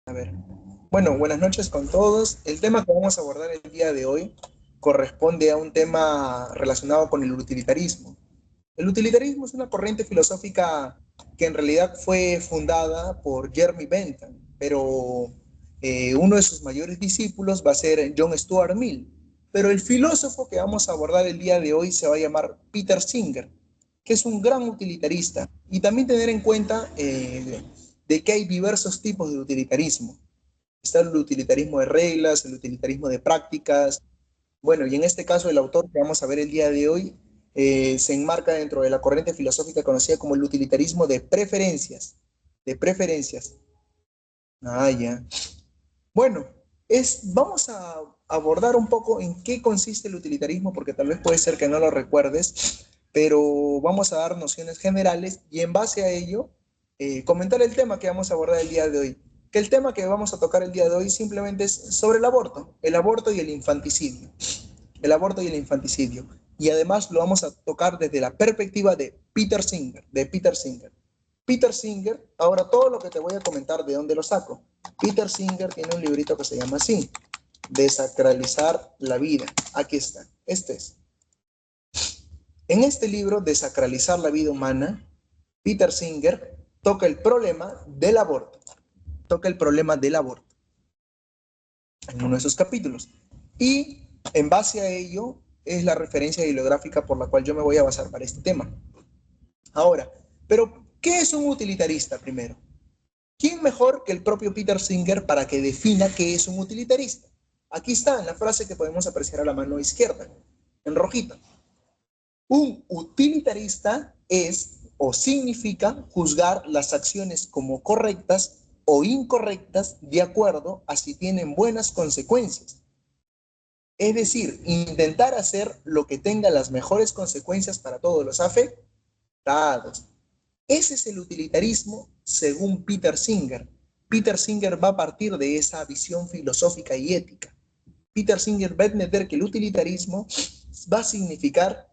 A ver. Bueno, buenas noches con todos. El tema que vamos a abordar el día de hoy corresponde a un tema relacionado con el utilitarismo. El utilitarismo es una corriente filosófica que en realidad fue fundada por Jeremy Bentham, pero uno de sus mayores discípulos va a ser John Stuart Mill. Pero el filósofo que vamos a abordar el día de hoy se va a llamar Peter Singer, que es un gran utilitarista. Y también tener en cuenta de que hay diversos tipos de utilitarismo. Está el utilitarismo de reglas, el utilitarismo de prácticas. Bueno, y en este caso el autor que vamos a ver el día de hoy se enmarca dentro de la corriente filosófica conocida como el utilitarismo de preferencias. De preferencias. Ah, ya. Bueno, vamos a abordar un poco en qué consiste el utilitarismo, porque tal vez puede ser que no lo recuerdes, pero vamos a dar nociones generales y en base a ello comentar el tema que vamos a abordar el día de hoy. Que el tema que vamos a tocar el día de hoy simplemente es sobre el aborto y el infanticidio. El aborto y el infanticidio. Y además lo vamos a tocar desde la perspectiva de Peter Singer, de Peter Singer. Peter Singer, ahora todo lo que te voy a comentar, ¿de dónde lo saco? Peter Singer tiene un librito que se llama así, Desacralizar la vida. Aquí está, este es. En este libro, Desacralizar la vida humana, Peter Singer toca el problema del aborto. Toca el problema del aborto en uno de sus capítulos. Y en base a ello es la referencia bibliográfica por la cual yo me voy a basar para este tema. Ahora, pero ¿qué es un utilitarista primero? ¿Quién mejor que el propio Peter Singer para que defina qué es un utilitarista? Aquí está en la frase que podemos apreciar a la mano izquierda, en rojito. Un utilitarista es o significa juzgar las acciones como correctas o incorrectas de acuerdo a si tienen buenas consecuencias. Es decir, intentar hacer lo que tenga las mejores consecuencias para todos los afectados. Ese es el utilitarismo según Peter Singer. Peter Singer va a partir de esa visión filosófica y ética. Peter Singer va a entender que el utilitarismo va a significar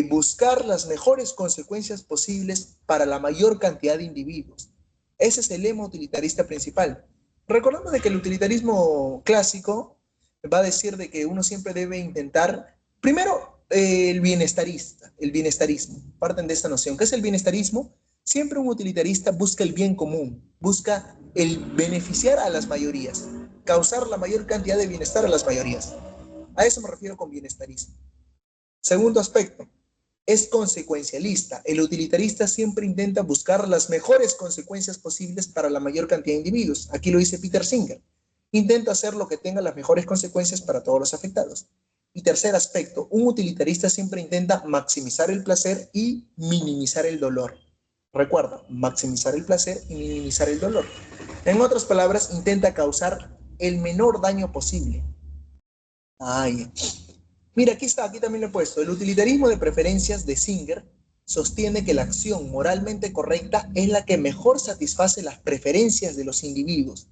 buscar las mejores consecuencias posibles para la mayor cantidad de individuos. Ese es el lema utilitarista principal. Recordando de que el utilitarismo clásico va a decir de que uno siempre debe intentar, primero, el bienestarismo, parten de esta noción. ¿Qué es el bienestarismo? Siempre un utilitarista busca el bien común, busca el beneficiar a las mayorías, causar la mayor cantidad de bienestar a las mayorías. A eso me refiero con bienestarismo. Segundo aspecto, es consecuencialista. El utilitarista siempre intenta buscar las mejores consecuencias posibles para la mayor cantidad de individuos. Aquí lo dice Peter Singer. Intenta hacer lo que tenga las mejores consecuencias para todos los afectados. Y tercer aspecto, un utilitarista siempre intenta maximizar el placer y minimizar el dolor. Recuerda, maximizar el placer y minimizar el dolor. En otras palabras, intenta causar el menor daño posible. Ay, mira, aquí está, aquí también lo he puesto. El utilitarismo de preferencias de Singer sostiene que la acción moralmente correcta es la que mejor satisface las preferencias de los individuos,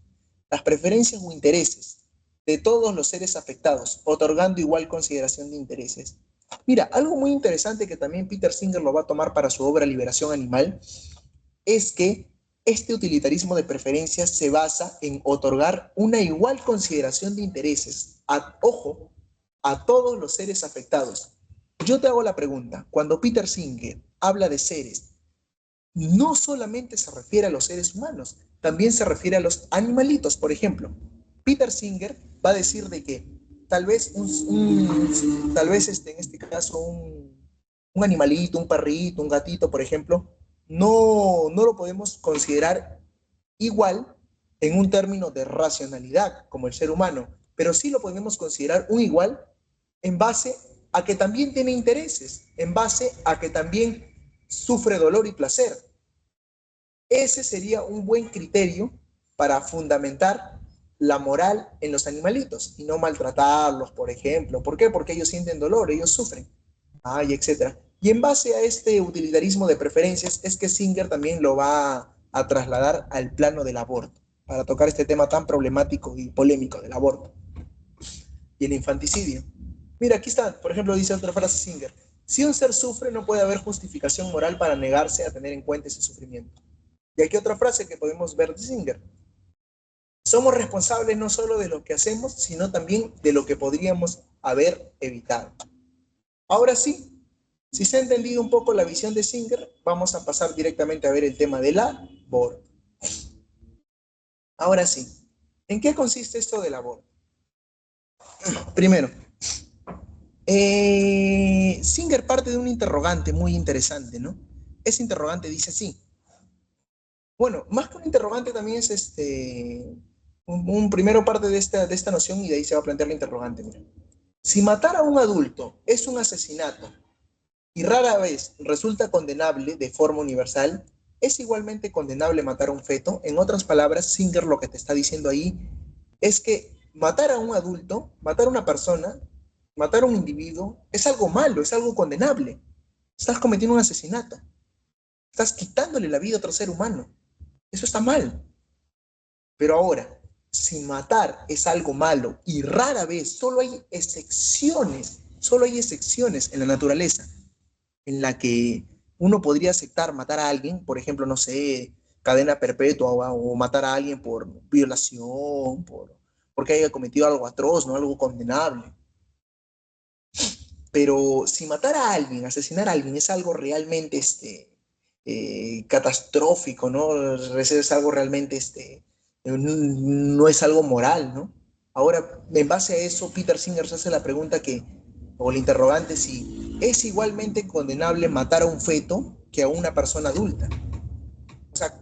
las preferencias o intereses de todos los seres afectados, otorgando igual consideración de intereses. Mira, algo muy interesante que también Peter Singer lo va a tomar para su obra Liberación Animal es que este utilitarismo de preferencias se basa en otorgar una igual consideración de intereses, ojo, a todos los seres afectados. Yo te hago la pregunta, cuando Peter Singer habla de seres, no solamente se refiere a los seres humanos, también se refiere a los animalitos, por ejemplo. Peter Singer va a decir de que tal vez, en este caso, un animalito, un perrito, un gatito, por ejemplo, no lo podemos considerar igual en un término de racionalidad como el ser humano, pero sí lo podemos considerar un igual en base a que también tiene intereses, en base a que también sufre dolor y placer. Ese sería un buen criterio para fundamentar la moral en los animalitos y no maltratarlos, por ejemplo. ¿Por qué? Porque ellos sienten dolor, ellos sufren. Ay, etcétera. Y en base a este utilitarismo de preferencias es que Singer también lo va a trasladar al plano del aborto, para tocar este tema tan problemático y polémico del aborto y el infanticidio. Mira, aquí está, por ejemplo, dice otra frase Singer. Si un ser sufre, no puede haber justificación moral para negarse a tener en cuenta ese sufrimiento. Y aquí otra frase que podemos ver de Singer. Somos responsables no solo de lo que hacemos, sino también de lo que podríamos haber evitado. Ahora sí, si se ha entendido un poco la visión de Singer, vamos a pasar directamente a ver el tema del aborto. Ahora sí, ¿en qué consiste esto del aborto? Primero, Singer parte de un interrogante muy interesante, ¿no? Ese interrogante dice así. Bueno, más que un interrogante también es un primero parte de esta noción y de ahí se va a plantear la interrogante. Mira. Si matar a un adulto es un asesinato y rara vez resulta condenable de forma universal, ¿es igualmente condenable matar a un feto? En otras palabras, Singer lo que te está diciendo ahí es que matar a un adulto, matar a una persona, matar a un individuo, es algo malo, es algo condenable. Estás cometiendo un asesinato. Estás quitándole la vida a otro ser humano. Eso está mal. Pero ahora, si matar es algo malo y rara vez, solo hay excepciones en la naturaleza en la que uno podría aceptar matar a alguien, por ejemplo, no sé, cadena perpetua o matar a alguien por violación, porque haya cometido algo atroz, no algo condenable. Pero si matar a alguien, asesinar a alguien es algo realmente catastrófico, ¿no? Es algo realmente, no es algo moral, ¿no? Ahora, en base a eso, Peter Singer se hace la pregunta o el interrogante, si es igualmente condenable matar a un feto que a una persona adulta. O sea,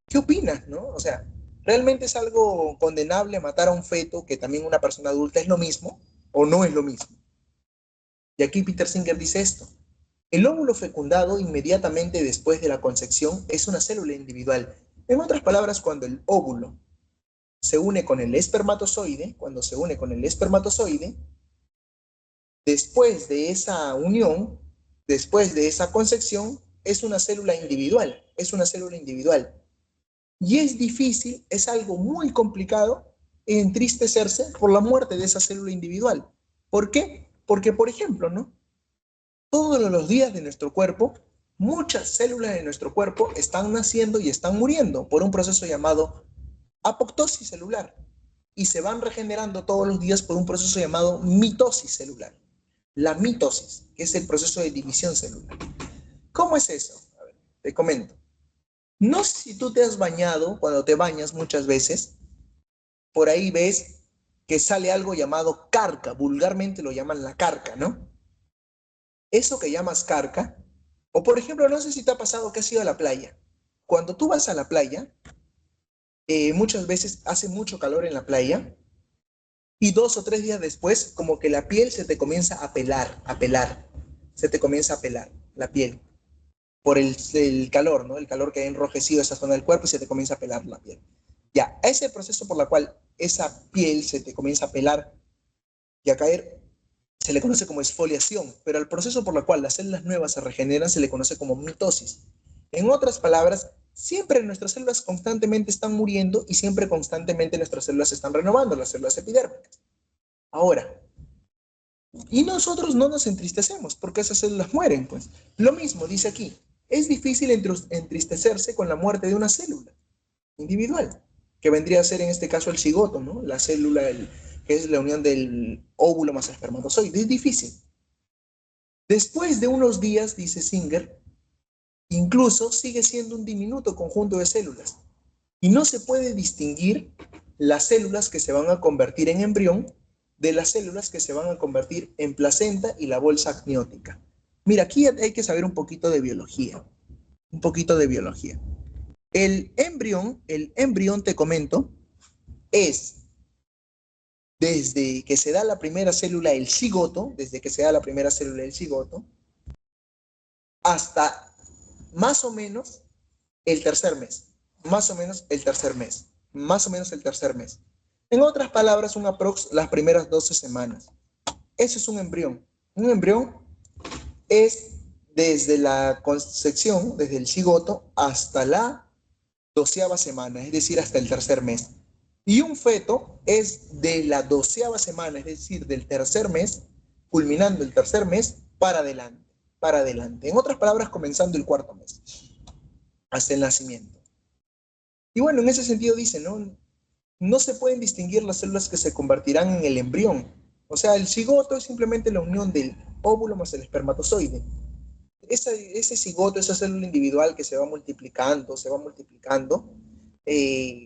¿qué opinas, no? O sea, ¿realmente es algo condenable matar a un feto que también una persona adulta? ¿Es lo mismo o no es lo mismo? Y aquí Peter Singer dice esto. El óvulo fecundado inmediatamente después de la concepción es una célula individual. En otras palabras, cuando el óvulo se une con el espermatozoide, después de esa unión, después de esa concepción, es una célula individual. Y es difícil, es algo muy complicado entristecerse por la muerte de esa célula individual. ¿Por qué? Porque, por ejemplo, ¿no? Todos los días de nuestro cuerpo, muchas células de nuestro cuerpo están naciendo y están muriendo por un proceso llamado apoptosis celular y se van regenerando todos los días por un proceso llamado mitosis celular. La mitosis, que es el proceso de división celular. ¿Cómo es eso? A ver, te comento. No sé si tú te has bañado, cuando te bañas muchas veces, por ahí ves que sale algo llamado carca, vulgarmente lo llaman la carca, ¿no? Eso que llamas carca, o por ejemplo, no sé si te ha pasado que has ido a la playa. Cuando tú vas a la playa, muchas veces hace mucho calor en la playa y 2 o 3 días después, como que la piel se te comienza a pelar, se te comienza a pelar la piel por el calor, ¿no? El calor que ha enrojecido esa zona del cuerpo y se te comienza a pelar la piel. Ya, ese proceso por el cual esa piel se te comienza a pelar y a caer se le conoce como exfoliación, pero al proceso por el cual las células nuevas se regeneran se le conoce como mitosis. En otras palabras, siempre nuestras células constantemente están muriendo y siempre constantemente nuestras células se están renovando, las células epidérmicas. Ahora, y nosotros no nos entristecemos porque esas células mueren, pues. Lo mismo dice aquí, es difícil entristecerse con la muerte de una célula individual, que vendría a ser en este caso el cigoto, ¿no? La célula, que es la unión del óvulo más espermatozoide. Es difícil. Después de unos días, dice Singer, incluso sigue siendo un diminuto conjunto de células y no se puede distinguir las células que se van a convertir en embrión de las células que se van a convertir en placenta y la bolsa amniótica. Mira, aquí hay que saber un poquito de biología, un poquito de biología. El embrión, te comento, es desde que se da la primera célula, el cigoto, desde que se da la primera célula, el cigoto, hasta más o menos el tercer mes, más o menos el tercer mes, más o menos el tercer mes. En otras palabras, un aprox las primeras 12 semanas. Eso es un embrión. Un embrión es desde la concepción, desde el cigoto, hasta la 12ª semana, es decir, hasta el tercer mes. Y un feto es de la 12ª semana, es decir, del tercer mes, culminando el tercer mes, para adelante, para adelante. En otras palabras, comenzando el cuarto mes, hasta el nacimiento. Y bueno, en ese sentido dice, ¿no? no se pueden distinguir las células que se convertirán en el embrión. O sea, el cigoto es simplemente la unión del óvulo más el espermatozoide. Ese cigoto, esa célula individual que se va multiplicando,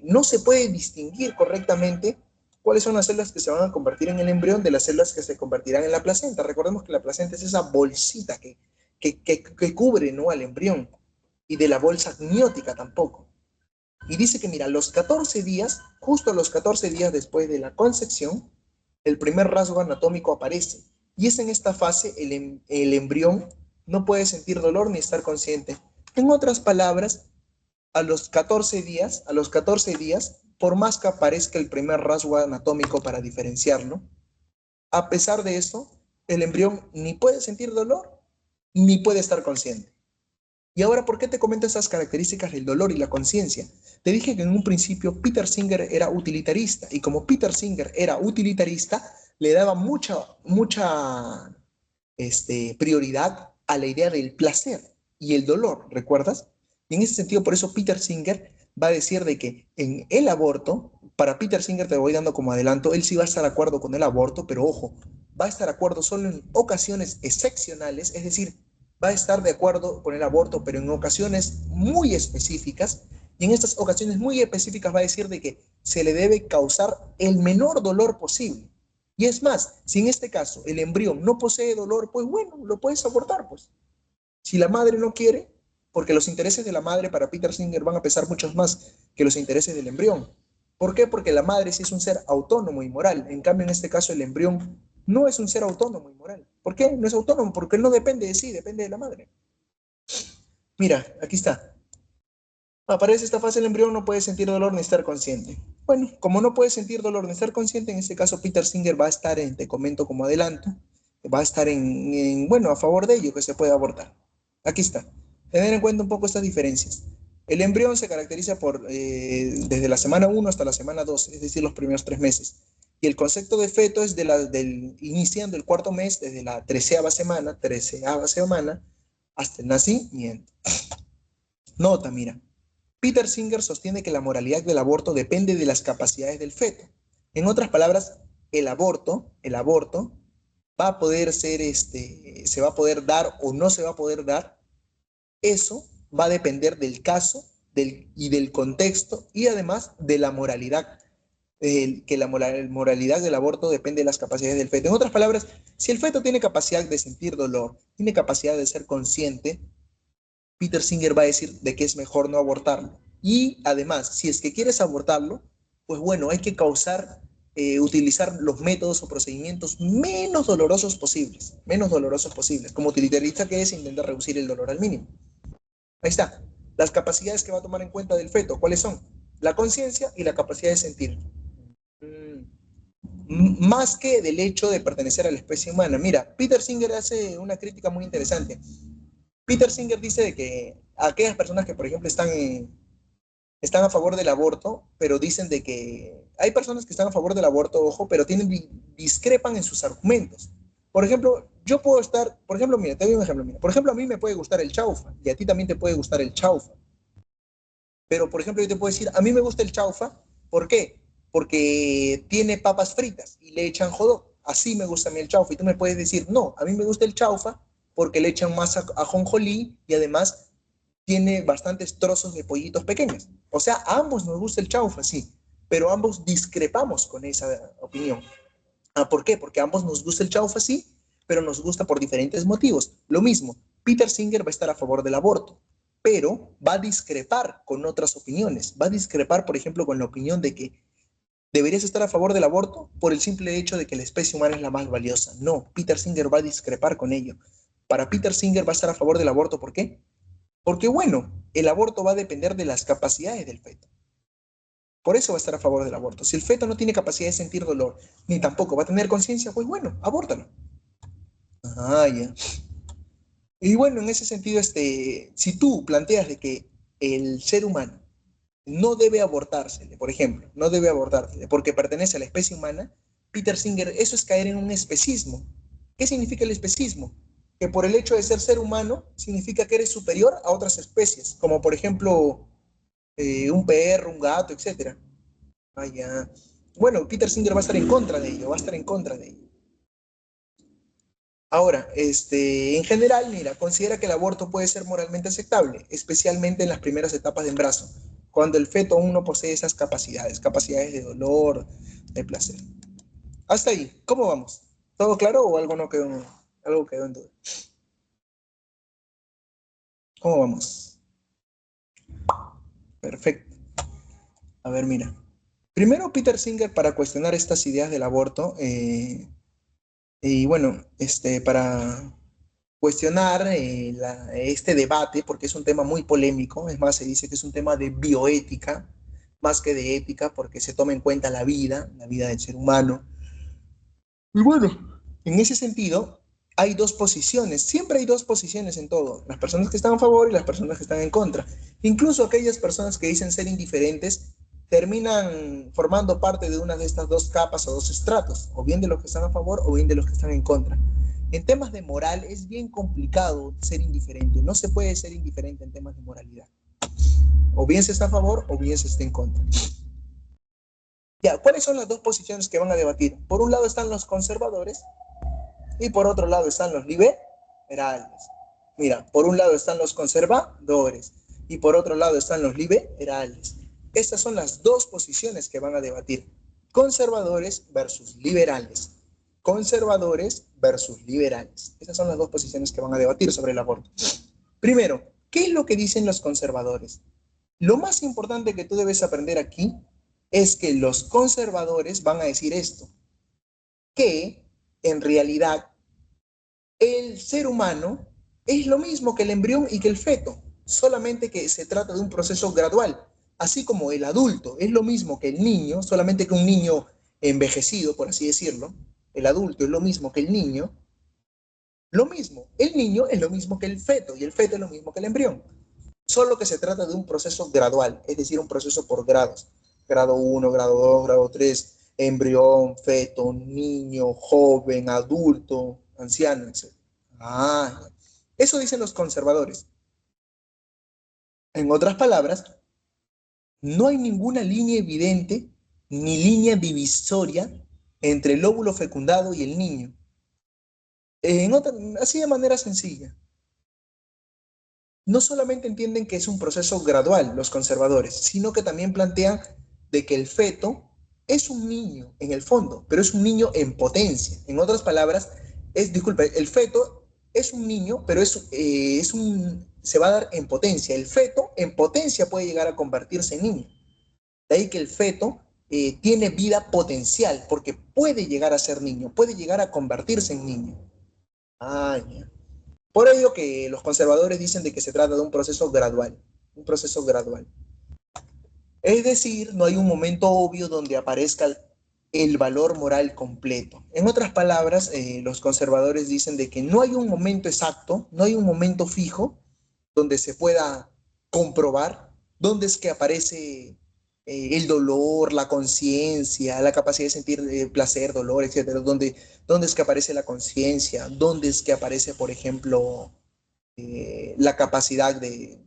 no se puede distinguir correctamente cuáles son las células que se van a convertir en el embrión de las células que se convertirán en la placenta. Recordemos que la placenta es esa bolsita que cubre, ¿no?, al embrión, y de la bolsa amniótica tampoco. Y dice que, mira, a los 14 días, justo a los 14 días después de la concepción, el primer rasgo anatómico aparece. Y es en esta fase el embrión no puede sentir dolor ni estar consciente. En otras palabras, a los 14 días, por más que aparezca el primer rasgo anatómico para diferenciarlo, a pesar de eso, el embrión ni puede sentir dolor ni puede estar consciente. Y ahora, ¿por qué te comento esas características del dolor y la conciencia? Te dije que en un principio Peter Singer era utilitarista, y como Peter Singer era utilitarista, le daba mucha prioridad a la idea del placer y el dolor, ¿recuerdas? Y en ese sentido, por eso Peter Singer va a decir de que en el aborto, para Peter Singer, te voy dando como adelanto, él sí va a estar de acuerdo con el aborto, pero ojo, va a estar de acuerdo solo en ocasiones excepcionales, es decir, va a estar de acuerdo con el aborto, pero en ocasiones muy específicas, y en estas ocasiones muy específicas va a decir de que se le debe causar el menor dolor posible. Y es más, si en este caso el embrión no posee dolor, pues bueno, lo puedes abortar, pues. Si la madre no quiere, porque los intereses de la madre para Peter Singer van a pesar muchos más que los intereses del embrión. ¿Por qué? Porque la madre sí es un ser autónomo y moral. En cambio, en este caso, el embrión no es un ser autónomo y moral. ¿Por qué? No es autónomo, porque él no depende de sí, depende de la madre. Mira, aquí está. Aparece esta fase, el embrión no puede sentir dolor ni estar consciente. Bueno, como no puede sentir dolor ni estar consciente, en este caso Peter Singer va a estar te comento como adelanto, va a estar bueno, a favor de ello, que se puede abortar. Aquí está. Tener en cuenta un poco estas diferencias. El embrión se caracteriza desde la semana 1 hasta la semana 2, es decir, los primeros 3 meses. Y el concepto de feto es iniciando el cuarto mes, desde la treceava semana, hasta el nacimiento. Nota, mira. Peter Singer sostiene que la moralidad del aborto depende de las capacidades del feto. En otras palabras, el aborto va a poder se va a poder dar o no se va a poder dar. Eso va a depender del caso y del contexto, y además de la moralidad, que la moralidad del aborto depende de las capacidades del feto. En otras palabras, si el feto tiene capacidad de sentir dolor, tiene capacidad de ser consciente, Peter Singer va a decir de que es mejor no abortarlo. Y además, si es que quieres abortarlo, pues bueno, hay que utilizar los métodos o procedimientos menos dolorosos posibles. Como utilitarista que es, intenta reducir el dolor al mínimo. Ahí está. Las capacidades que va a tomar en cuenta del feto, ¿cuáles son? La conciencia y la capacidad de sentir. Más que del hecho de pertenecer a la especie humana. Mira, Peter Singer hace una crítica muy interesante. Peter Singer dice de que aquellas personas que, por ejemplo, están a favor del aborto, pero dicen de que hay personas que están a favor del aborto, ojo, pero discrepan en sus argumentos. Por ejemplo, yo puedo estar, por ejemplo, mira, te doy un ejemplo, mira. Por ejemplo, a mí me puede gustar el chaufa y a ti también te puede gustar el chaufa. Pero, por ejemplo, yo te puedo decir, a mí me gusta el chaufa, ¿por qué? Porque tiene papas fritas y le echan jodó. Así me gusta a mí el chaufa. Y tú me puedes decir, no, a mí me gusta el chaufa porque le echan más ajonjolí y además tiene bastantes trozos de pollitos pequeños. O sea, a ambos nos gusta el chaufa, sí, pero ambos discrepamos con esa opinión. ¿Por qué? Porque a ambos nos gusta el chaufa, sí, pero nos gusta por diferentes motivos. Lo mismo, Peter Singer va a estar a favor del aborto, pero va a discrepar con otras opiniones. Va a discrepar, por ejemplo, con la opinión de que deberías estar a favor del aborto por el simple hecho de que la especie humana es la más valiosa. No, Peter Singer va a discrepar con ello. Para Peter Singer va a estar a favor del aborto, ¿por qué? Porque bueno, el aborto va a depender de las capacidades del feto. Por eso va a estar a favor del aborto. Si el feto no tiene capacidad de sentir dolor, ni tampoco va a tener conciencia, pues bueno, abórtalo. Ah, ya. Y bueno, en ese sentido, si tú planteas de que el ser humano no debe abortársele, por ejemplo, no debe abortársele porque pertenece a la especie humana, Peter Singer, eso es caer en un especismo. ¿Qué significa el especismo? Que por el hecho de ser humano, significa que eres superior a otras especies, como por ejemplo un perro, un gato, etcétera. Ah, ya. Bueno, Peter Singer va a estar en contra de ello, va a estar en contra de ello. Ahora, en general, mira, considera que el aborto puede ser moralmente aceptable, especialmente en las primeras etapas de embarazo, cuando el feto aún no posee esas capacidades, capacidades de dolor, de placer. Hasta ahí, ¿cómo vamos? ¿Todo claro o algo no quedó, algo quedó en duda? ¿Cómo vamos? Perfecto. A ver, mira. Primero, Peter Singer, para cuestionar estas ideas del aborto, y bueno, para cuestionar este debate, porque es un tema muy polémico, es más, se dice que es un tema de bioética, más que de ética, porque se toma en cuenta la vida del ser humano. Y bueno, en ese sentido, hay dos posiciones, siempre hay dos posiciones en todo, las personas que están a favor y las personas que están en contra. Incluso aquellas personas que dicen ser indiferentes terminan formando parte de una de estas dos capas o dos estratos, o bien de los que están a favor o bien de los que están en contra. En temas de moral es bien complicado ser indiferente, no se puede ser indiferente en temas de moralidad. O bien se está a favor o bien se está en contra. Ya, ¿cuáles son las dos posiciones que van a debatir? Por un lado están los conservadores y por otro lado están los liberales. Mira, por un lado están los conservadores y por otro lado están los liberales. Estas son las dos posiciones que van a debatir. Conservadores versus liberales. Conservadores versus liberales. Esas son las dos posiciones que van a debatir sobre el aborto. Primero, ¿qué es lo que dicen los conservadores? Lo más importante que tú debes aprender aquí es que los conservadores van a decir esto, que en realidad el ser humano es lo mismo que el embrión y que el feto, solamente que se trata de un proceso gradual, así como el adulto es lo mismo que el niño, solamente que un niño envejecido, por así decirlo, el adulto es lo mismo que el niño, lo mismo, el niño es lo mismo que el feto y el feto es lo mismo que el embrión, solo que se trata de un proceso gradual, es decir, un proceso por grados, grado 1, grado 2, grado 3, embrión, feto, niño, joven, adulto, anciano, etc. Ah, eso dicen los conservadores. En otras palabras, no hay ninguna línea evidente ni línea divisoria entre el óvulo fecundado y el niño. En otra, así de manera sencilla. No solamente entienden que es un proceso gradual los conservadores, sino que también plantean de que el feto es un niño en el fondo, pero es un niño en potencia. En otras palabras, disculpe, el feto es un niño, pero se va a dar en potencia. El feto en potencia puede llegar a convertirse en niño. De ahí que el feto tiene vida potencial, porque puede llegar a ser niño, puede llegar a convertirse en niño. Ah, ya. Por ello que los conservadores dicen de que se trata de un proceso gradual, un proceso gradual. Es decir, no hay un momento obvio donde aparezca el valor moral completo. En otras palabras, los conservadores dicen de que no hay un momento exacto, no hay un momento fijo donde se pueda comprobar dónde es que aparece el dolor, la conciencia, la capacidad de sentir placer, dolor, etcétera. Dónde es que aparece la conciencia, dónde es que aparece, por ejemplo, la capacidad de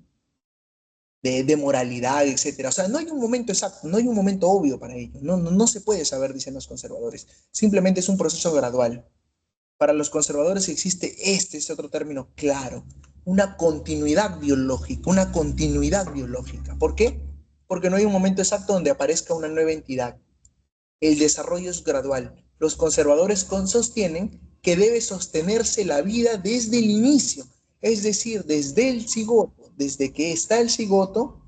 moralidad, etcétera. O sea, no hay un momento exacto, no hay un momento obvio para ello. No se puede saber, dicen los conservadores. Simplemente es un proceso gradual. Para los conservadores existe es otro término claro, una continuidad biológica, una continuidad biológica. ¿Por qué? Porque no hay un momento exacto donde aparezca una nueva entidad. El desarrollo es gradual. Los conservadores sostienen que debe sostenerse la vida desde el inicio, es decir, desde el cigoto, desde que está el cigoto,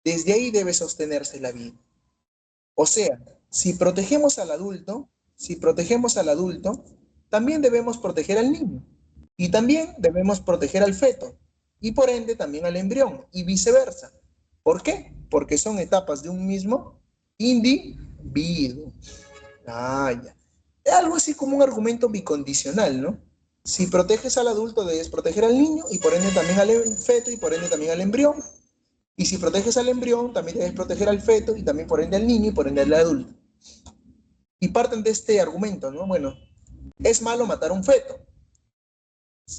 desde ahí debe sostenerse la vida. O sea, si protegemos al adulto, también debemos proteger al niño y también debemos proteger al feto y por ende también al embrión y viceversa. ¿Por qué? Porque son etapas de un mismo individuo. Ah, ya. Es algo así como un argumento bicondicional, ¿no? Si proteges al adulto, debes proteger al niño y por ende también al feto y por ende también al embrión. Y si proteges al embrión, también debes proteger al feto y también por ende al niño y por ende al adulto. Y parten de este argumento, ¿no? Bueno, es malo matar a un feto.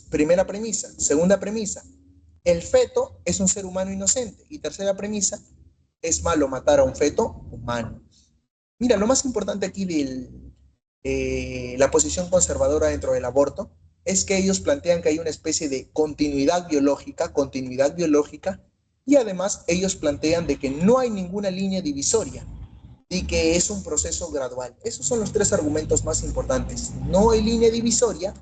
Primera premisa. Segunda premisa. El feto es un ser humano inocente. Y tercera premisa. Es malo matar a un feto humano. Mira, lo más importante aquí de la posición conservadora dentro del aborto es que ellos plantean que hay una especie de continuidad biológica, y además ellos plantean de que no hay ninguna línea divisoria y que es un proceso gradual. Esos son los tres argumentos más importantes. No hay línea divisoria,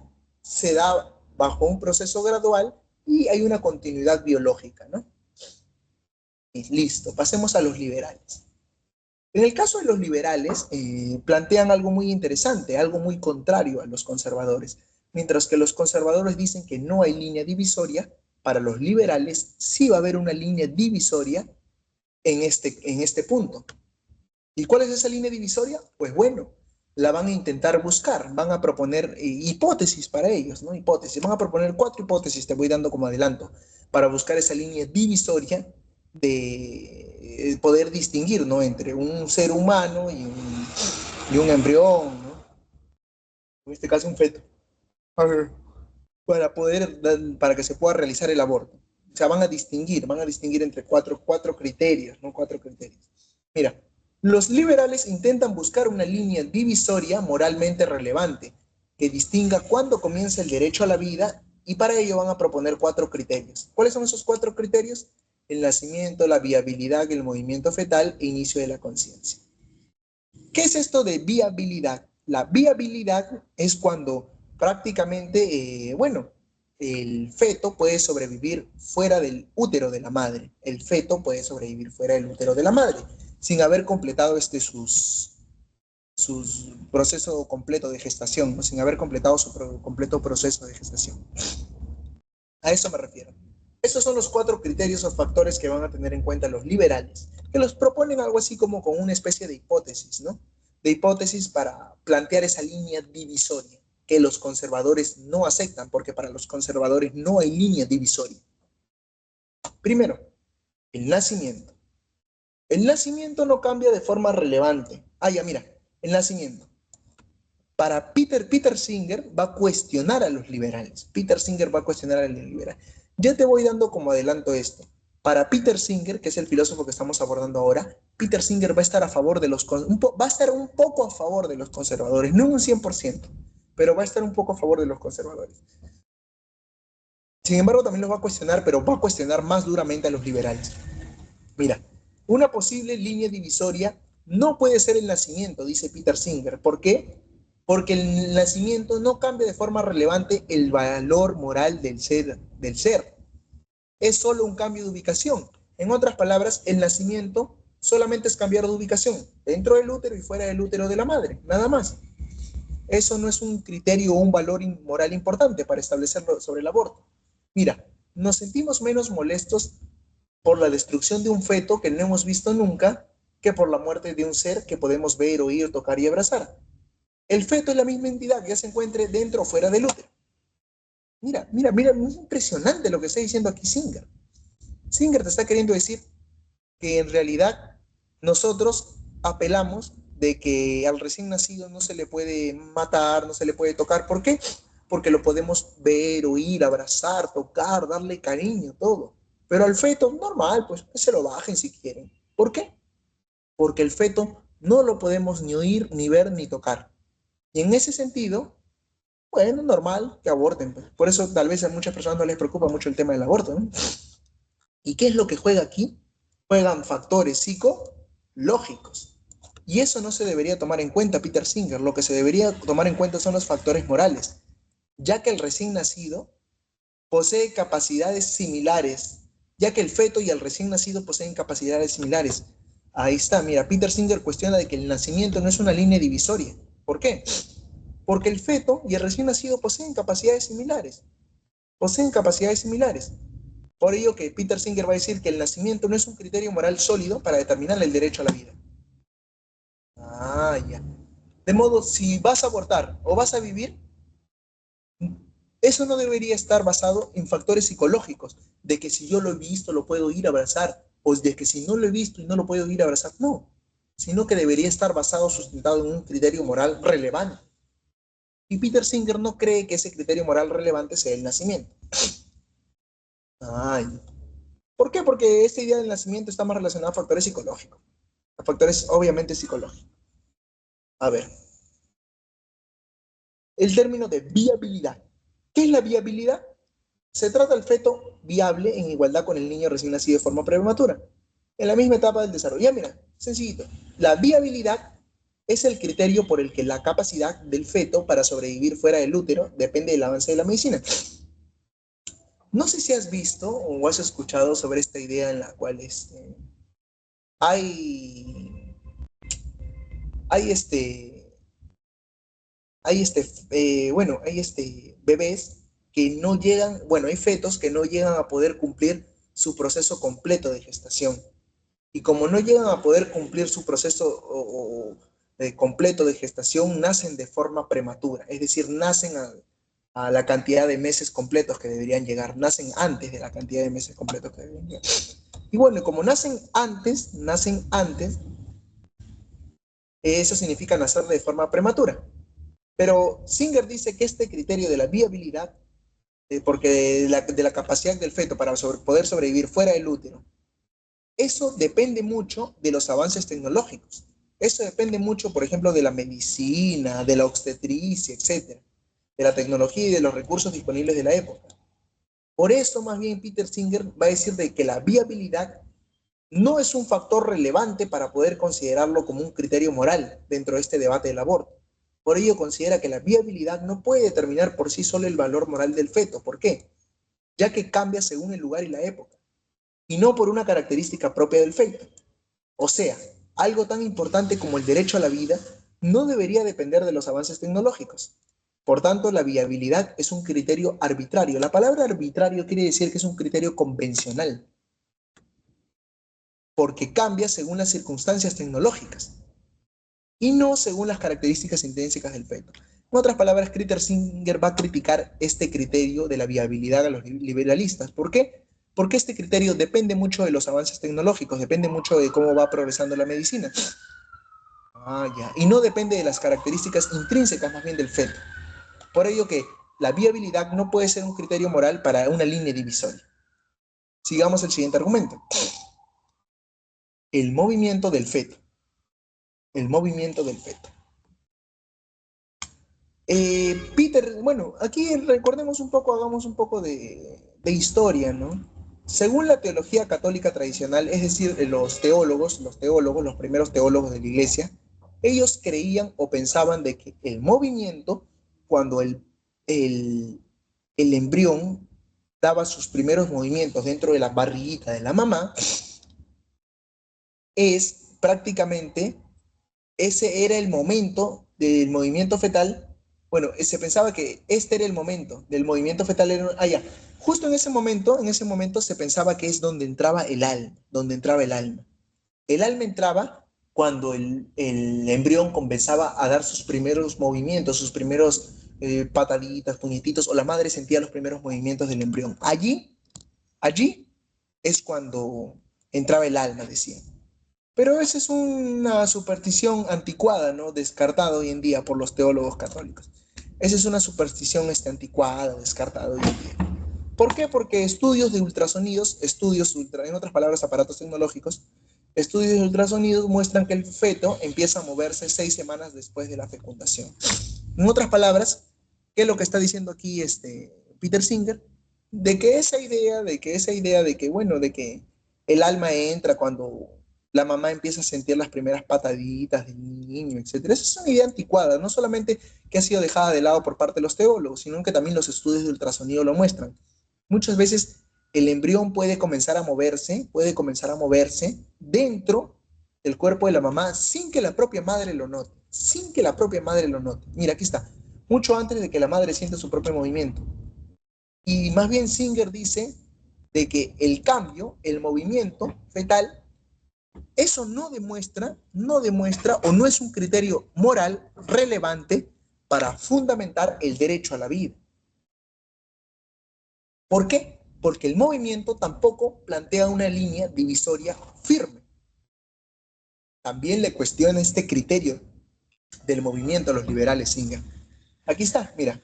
se da bajo un proceso gradual y hay una continuidad biológica, ¿no? Y listo, pasemos a los liberales. En el caso de los liberales, plantean algo muy interesante, algo muy contrario a los conservadores. Mientras que los conservadores dicen que no hay línea divisoria, para los liberales sí va a haber una línea divisoria en este punto. ¿Y cuál es esa línea divisoria? Pues bueno, la van a intentar buscar, van a proponer hipótesis para ellos, ¿no? Hipótesis, van a proponer 4 hipótesis, te voy dando como adelanto, para buscar esa línea divisoria de poder distinguir, ¿no? Entre un ser humano y un embrión, ¿no? En este caso un feto, para poder, para que se pueda realizar el aborto. O sea, van a distinguir entre cuatro criterios, ¿no? 4 criterios. Mira, los liberales intentan buscar una línea divisoria moralmente relevante que distinga cuándo comienza el derecho a la vida, y para ello van a proponer 4 criterios. ¿Cuáles son esos 4 criterios? El nacimiento, la viabilidad, el movimiento fetal e inicio de la conciencia. ¿Qué es esto de viabilidad? La viabilidad es cuando prácticamente, bueno, el feto puede sobrevivir fuera del útero de la madre. El feto puede sobrevivir fuera del útero de la madre, sin haber completado sus proceso completo de gestación, ¿no? Sin haber completado su completo proceso de gestación. A eso me refiero. Estos son los 4 criterios o factores que van a tener en cuenta los liberales, que los proponen algo así como con una especie de hipótesis, ¿no? De hipótesis para plantear esa línea divisoria que los conservadores no aceptan, porque para los conservadores no hay línea divisoria. Primero, el nacimiento. El nacimiento no cambia de forma relevante. Ah, ya, mira, el nacimiento. Para Peter Singer va a cuestionar a los liberales. Peter Singer va a cuestionar a los liberales. Ya te voy dando como adelanto esto. Para Peter Singer, que es el filósofo que estamos abordando ahora, Peter Singer va a estar a favor de va a estar un poco a favor de los conservadores, no un 100%, pero va a estar un poco a favor de los conservadores. Sin embargo, también los va a cuestionar, pero va a cuestionar más duramente a los liberales. Mira, una posible línea divisoria no puede ser el nacimiento, dice Peter Singer. ¿Por qué? Porque el nacimiento no cambia de forma relevante el valor moral del ser. Es solo un cambio de ubicación. En otras palabras, el nacimiento solamente es cambiar de ubicación, dentro del útero y fuera del útero de la madre, nada más. Eso no es un criterio o un valor moral importante para establecerlo sobre el aborto. Mira, nos sentimos menos molestos por la destrucción de un feto que no hemos visto nunca que por la muerte de un ser que podemos ver, oír, tocar y abrazar. El feto es la misma entidad, ya se encuentre dentro o fuera del útero. Mira, es impresionante lo que está diciendo aquí Singer. Singer te está queriendo decir que en realidad nosotros apelamos de que al recién nacido no se le puede matar, no se le puede tocar. ¿Por qué? Porque lo podemos ver, oír, abrazar, tocar, darle cariño, todo. Pero al feto, normal, pues que se lo bajen si quieren. ¿Por qué? Porque el feto no lo podemos ni oír, ni ver, ni tocar. Y en ese sentido, bueno, normal que aborten, pues. Por eso tal vez a muchas personas no les preocupa mucho el tema del aborto, ¿no? ¿Y qué es lo que juega aquí? Juegan factores psicológicos. Y eso no se debería tomar en cuenta, Peter Singer. Lo que se debería tomar en cuenta son los factores morales, ya que el recién nacido posee capacidades similares, ya que el feto y el recién nacido poseen capacidades similares. Ahí está, mira, Peter Singer cuestiona de que el nacimiento no es una línea divisoria. ¿Por qué? Porque el feto y el recién nacido poseen capacidades similares. Poseen capacidades similares. Por ello que Peter Singer va a decir que el nacimiento no es un criterio moral sólido para determinar el derecho a la vida. Ah, ya. De modo, si vas a abortar o vas a vivir, eso no debería estar basado en factores psicológicos, de que si yo lo he visto, lo puedo ir a abrazar, o de que si no lo he visto y no lo puedo ir a abrazar, no, sino que debería estar basado, sustentado en un criterio moral relevante. Y Peter Singer no cree que ese criterio moral relevante sea el nacimiento. Ay. ¿Por qué? Porque esta idea del nacimiento está más relacionada a factores psicológicos, a factores obviamente psicológicos. A ver, el término de viabilidad. ¿Qué es la viabilidad? Se trata del feto viable en igualdad con el niño recién nacido de forma prematura, en la misma etapa del desarrollo. Ya mira, sencillito. La viabilidad es el criterio por el que la capacidad del feto para sobrevivir fuera del útero depende del avance de la medicina. No sé si has visto o has escuchado sobre esta idea en la cual hay, hay bebés que no llegan, bueno, hay fetos que no llegan a poder cumplir su proceso completo de gestación. Y como no llegan a poder cumplir su proceso completo de gestación, nacen de forma prematura, es decir, nacen a la cantidad de meses completos que deberían llegar, nacen antes de la cantidad de meses completos que deberían llegar. Y bueno, como nacen antes, eso significa nacer de forma prematura. Pero Singer dice que este criterio de la viabilidad, porque de la capacidad del feto para poder sobrevivir fuera del útero, eso depende mucho de los avances tecnológicos. Eso depende mucho, por ejemplo, de la medicina, de la obstetricia, etcétera, de la tecnología y de los recursos disponibles de la época. Por eso, más bien, Peter Singer va a decir de que la viabilidad no es un factor relevante para poder considerarlo como un criterio moral dentro de este debate del aborto. Por ello, considera que la viabilidad no puede determinar por sí solo el valor moral del feto. ¿Por qué? Ya que cambia según el lugar y la época, y no por una característica propia del feto. O sea, algo tan importante como el derecho a la vida no debería depender de los avances tecnológicos. Por tanto, la viabilidad es un criterio arbitrario. La palabra arbitrario quiere decir que es un criterio convencional, porque cambia según las circunstancias tecnológicas y no según las características intrínsecas del feto. En otras palabras, Peter Singer va a criticar este criterio de la viabilidad a los liberalistas. ¿Por qué? Porque este criterio depende mucho de los avances tecnológicos, depende mucho de cómo va progresando la medicina. Ah, ya. Y no depende de las características intrínsecas más bien del feto. Por ello que la viabilidad no puede ser un criterio moral para una línea divisoria. Sigamos el siguiente argumento. El movimiento del feto. El movimiento del feto. Peter, bueno, aquí recordemos un poco, hagamos un poco de historia, ¿no? Según la teología católica tradicional, es decir, los primeros teólogos de la iglesia, ellos creían o pensaban de que el movimiento, cuando el, el embrión daba sus primeros movimientos dentro de la barriguita de la mamá, es prácticamente ese era el momento del movimiento fetal. Bueno, se pensaba que este era el momento del movimiento fetal. Ya. Justo en ese momento se pensaba que es donde entraba el alma, donde entraba el alma. El alma entraba cuando el embrión comenzaba a dar sus primeros movimientos, sus primeros pataditas, puñetitos, o la madre sentía los primeros movimientos del embrión. Allí es cuando entraba el alma, decían. Pero esa es una superstición anticuada, ¿no? Descartada hoy en día por los teólogos católicos. Esa es una superstición anticuada, descartada hoy en día. ¿Por qué? Porque estudios de ultrasonidos, en otras palabras, aparatos tecnológicos, estudios de ultrasonidos muestran que el feto empieza a moverse 6 semanas después de la fecundación. En otras palabras, ¿qué es lo que está diciendo aquí Peter Singer? De que el alma entra cuando la mamá empieza a sentir las primeras pataditas del niño, etcétera. Esa es una idea anticuada, no solamente que ha sido dejada de lado por parte de los teólogos, sino que también los estudios de ultrasonido lo muestran. Muchas veces el embrión puede comenzar a moverse dentro del cuerpo de la mamá sin que la propia madre lo note, sin que la propia madre lo note. Mira, aquí está, mucho antes de que la madre sienta su propio movimiento. Y más bien Singer dice de que el cambio, el movimiento fetal, eso no demuestra o no es un criterio moral relevante para fundamentar el derecho a la vida. ¿Por qué? Porque el movimiento tampoco plantea una línea divisoria firme. También le cuestiona este criterio del movimiento a los liberales Singer. Aquí está, mira.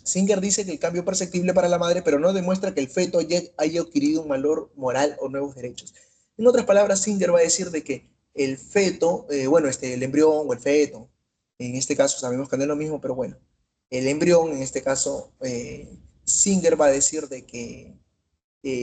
Singer dice que el cambio es perceptible para la madre, pero no demuestra que el feto haya adquirido un valor moral o nuevos derechos. En otras palabras, Singer va a decir de que el feto, bueno, el embrión o el feto, en este caso sabemos que no es lo mismo, pero bueno, el embrión, en este caso, Singer va a decir de que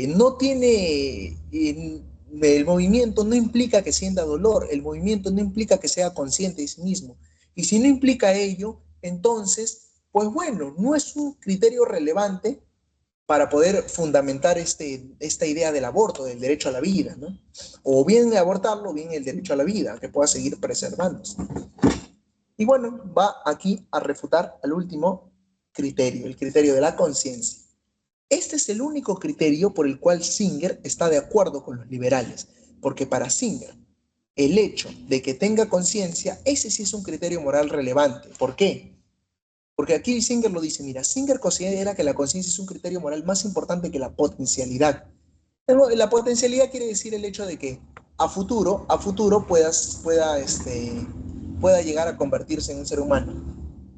no tiene, el movimiento no implica que sienta dolor, el movimiento no implica que sea consciente de sí mismo. Y si no implica ello, entonces, pues bueno, no es un criterio relevante para poder fundamentar esta idea del aborto, del derecho a la vida, ¿no? O bien abortarlo, o bien el derecho a la vida, que pueda seguir preservándose. Y bueno, va aquí a refutar al último criterio, el criterio de la conciencia. Este es el único criterio por el cual Singer está de acuerdo con los liberales, porque para Singer, el hecho de que tenga conciencia, ese sí es un criterio moral relevante. ¿Por qué? Porque aquí Singer lo dice, mira, Singer considera que la conciencia es un criterio moral más importante que la potencialidad. La potencialidad quiere decir el hecho de que a futuro pueda llegar a convertirse en un ser humano.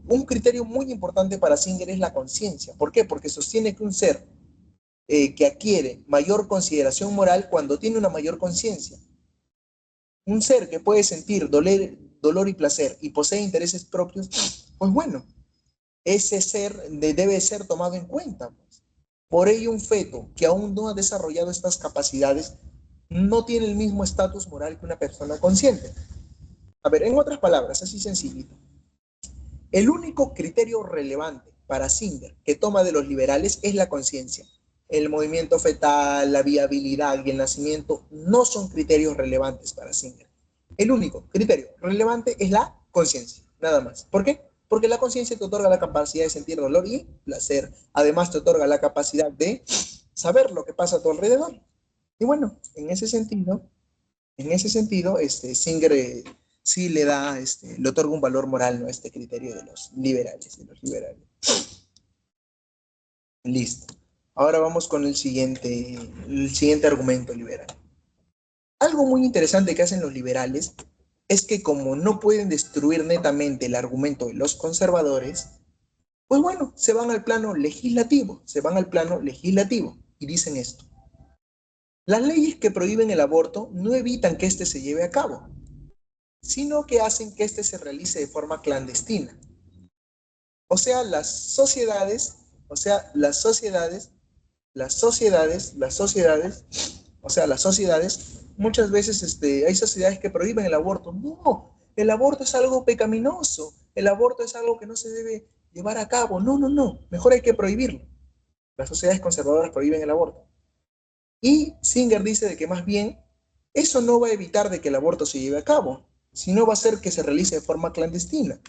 Un criterio muy importante para Singer es la conciencia. ¿Por qué? Porque sostiene que un ser que adquiere mayor consideración moral cuando tiene una mayor conciencia. Un ser que puede sentir dolor y placer y posee intereses propios, pues bueno, ese ser debe ser tomado en cuenta, pues. Por ello, un feto que aún no ha desarrollado estas capacidades no tiene el mismo estatus moral que una persona consciente. A ver, en otras palabras, así sencillito. El único criterio relevante para Singer que toma de los liberales es la conciencia. El movimiento fetal, la viabilidad y el nacimiento no son criterios relevantes para Singer. El único criterio relevante es la conciencia, nada más. ¿Por qué? Porque la conciencia te otorga la capacidad de sentir dolor y placer. Además, te otorga la capacidad de saber lo que pasa a tu alrededor. Y bueno, en ese sentido, Singer sí le otorga un valor moral, ¿no? A este criterio de los liberales. Listo. Ahora vamos con el siguiente argumento liberal. Algo muy interesante que hacen los liberales es que como no pueden destruir netamente el argumento de los conservadores, pues bueno, se van al plano legislativo y dicen esto. Las leyes que prohíben el aborto no evitan que éste se lleve a cabo, sino que hacen que éste se realice de forma clandestina. O sea, las sociedades, muchas veces hay sociedades que prohíben el aborto. No, el aborto es algo pecaminoso, el aborto es algo que no se debe llevar a cabo. No, no, no, mejor hay que prohibirlo. Las sociedades conservadoras prohíben el aborto. Y Singer dice de que más bien eso no va a evitar de que el aborto se lleve a cabo, sino va a hacer que se realice de forma clandestina.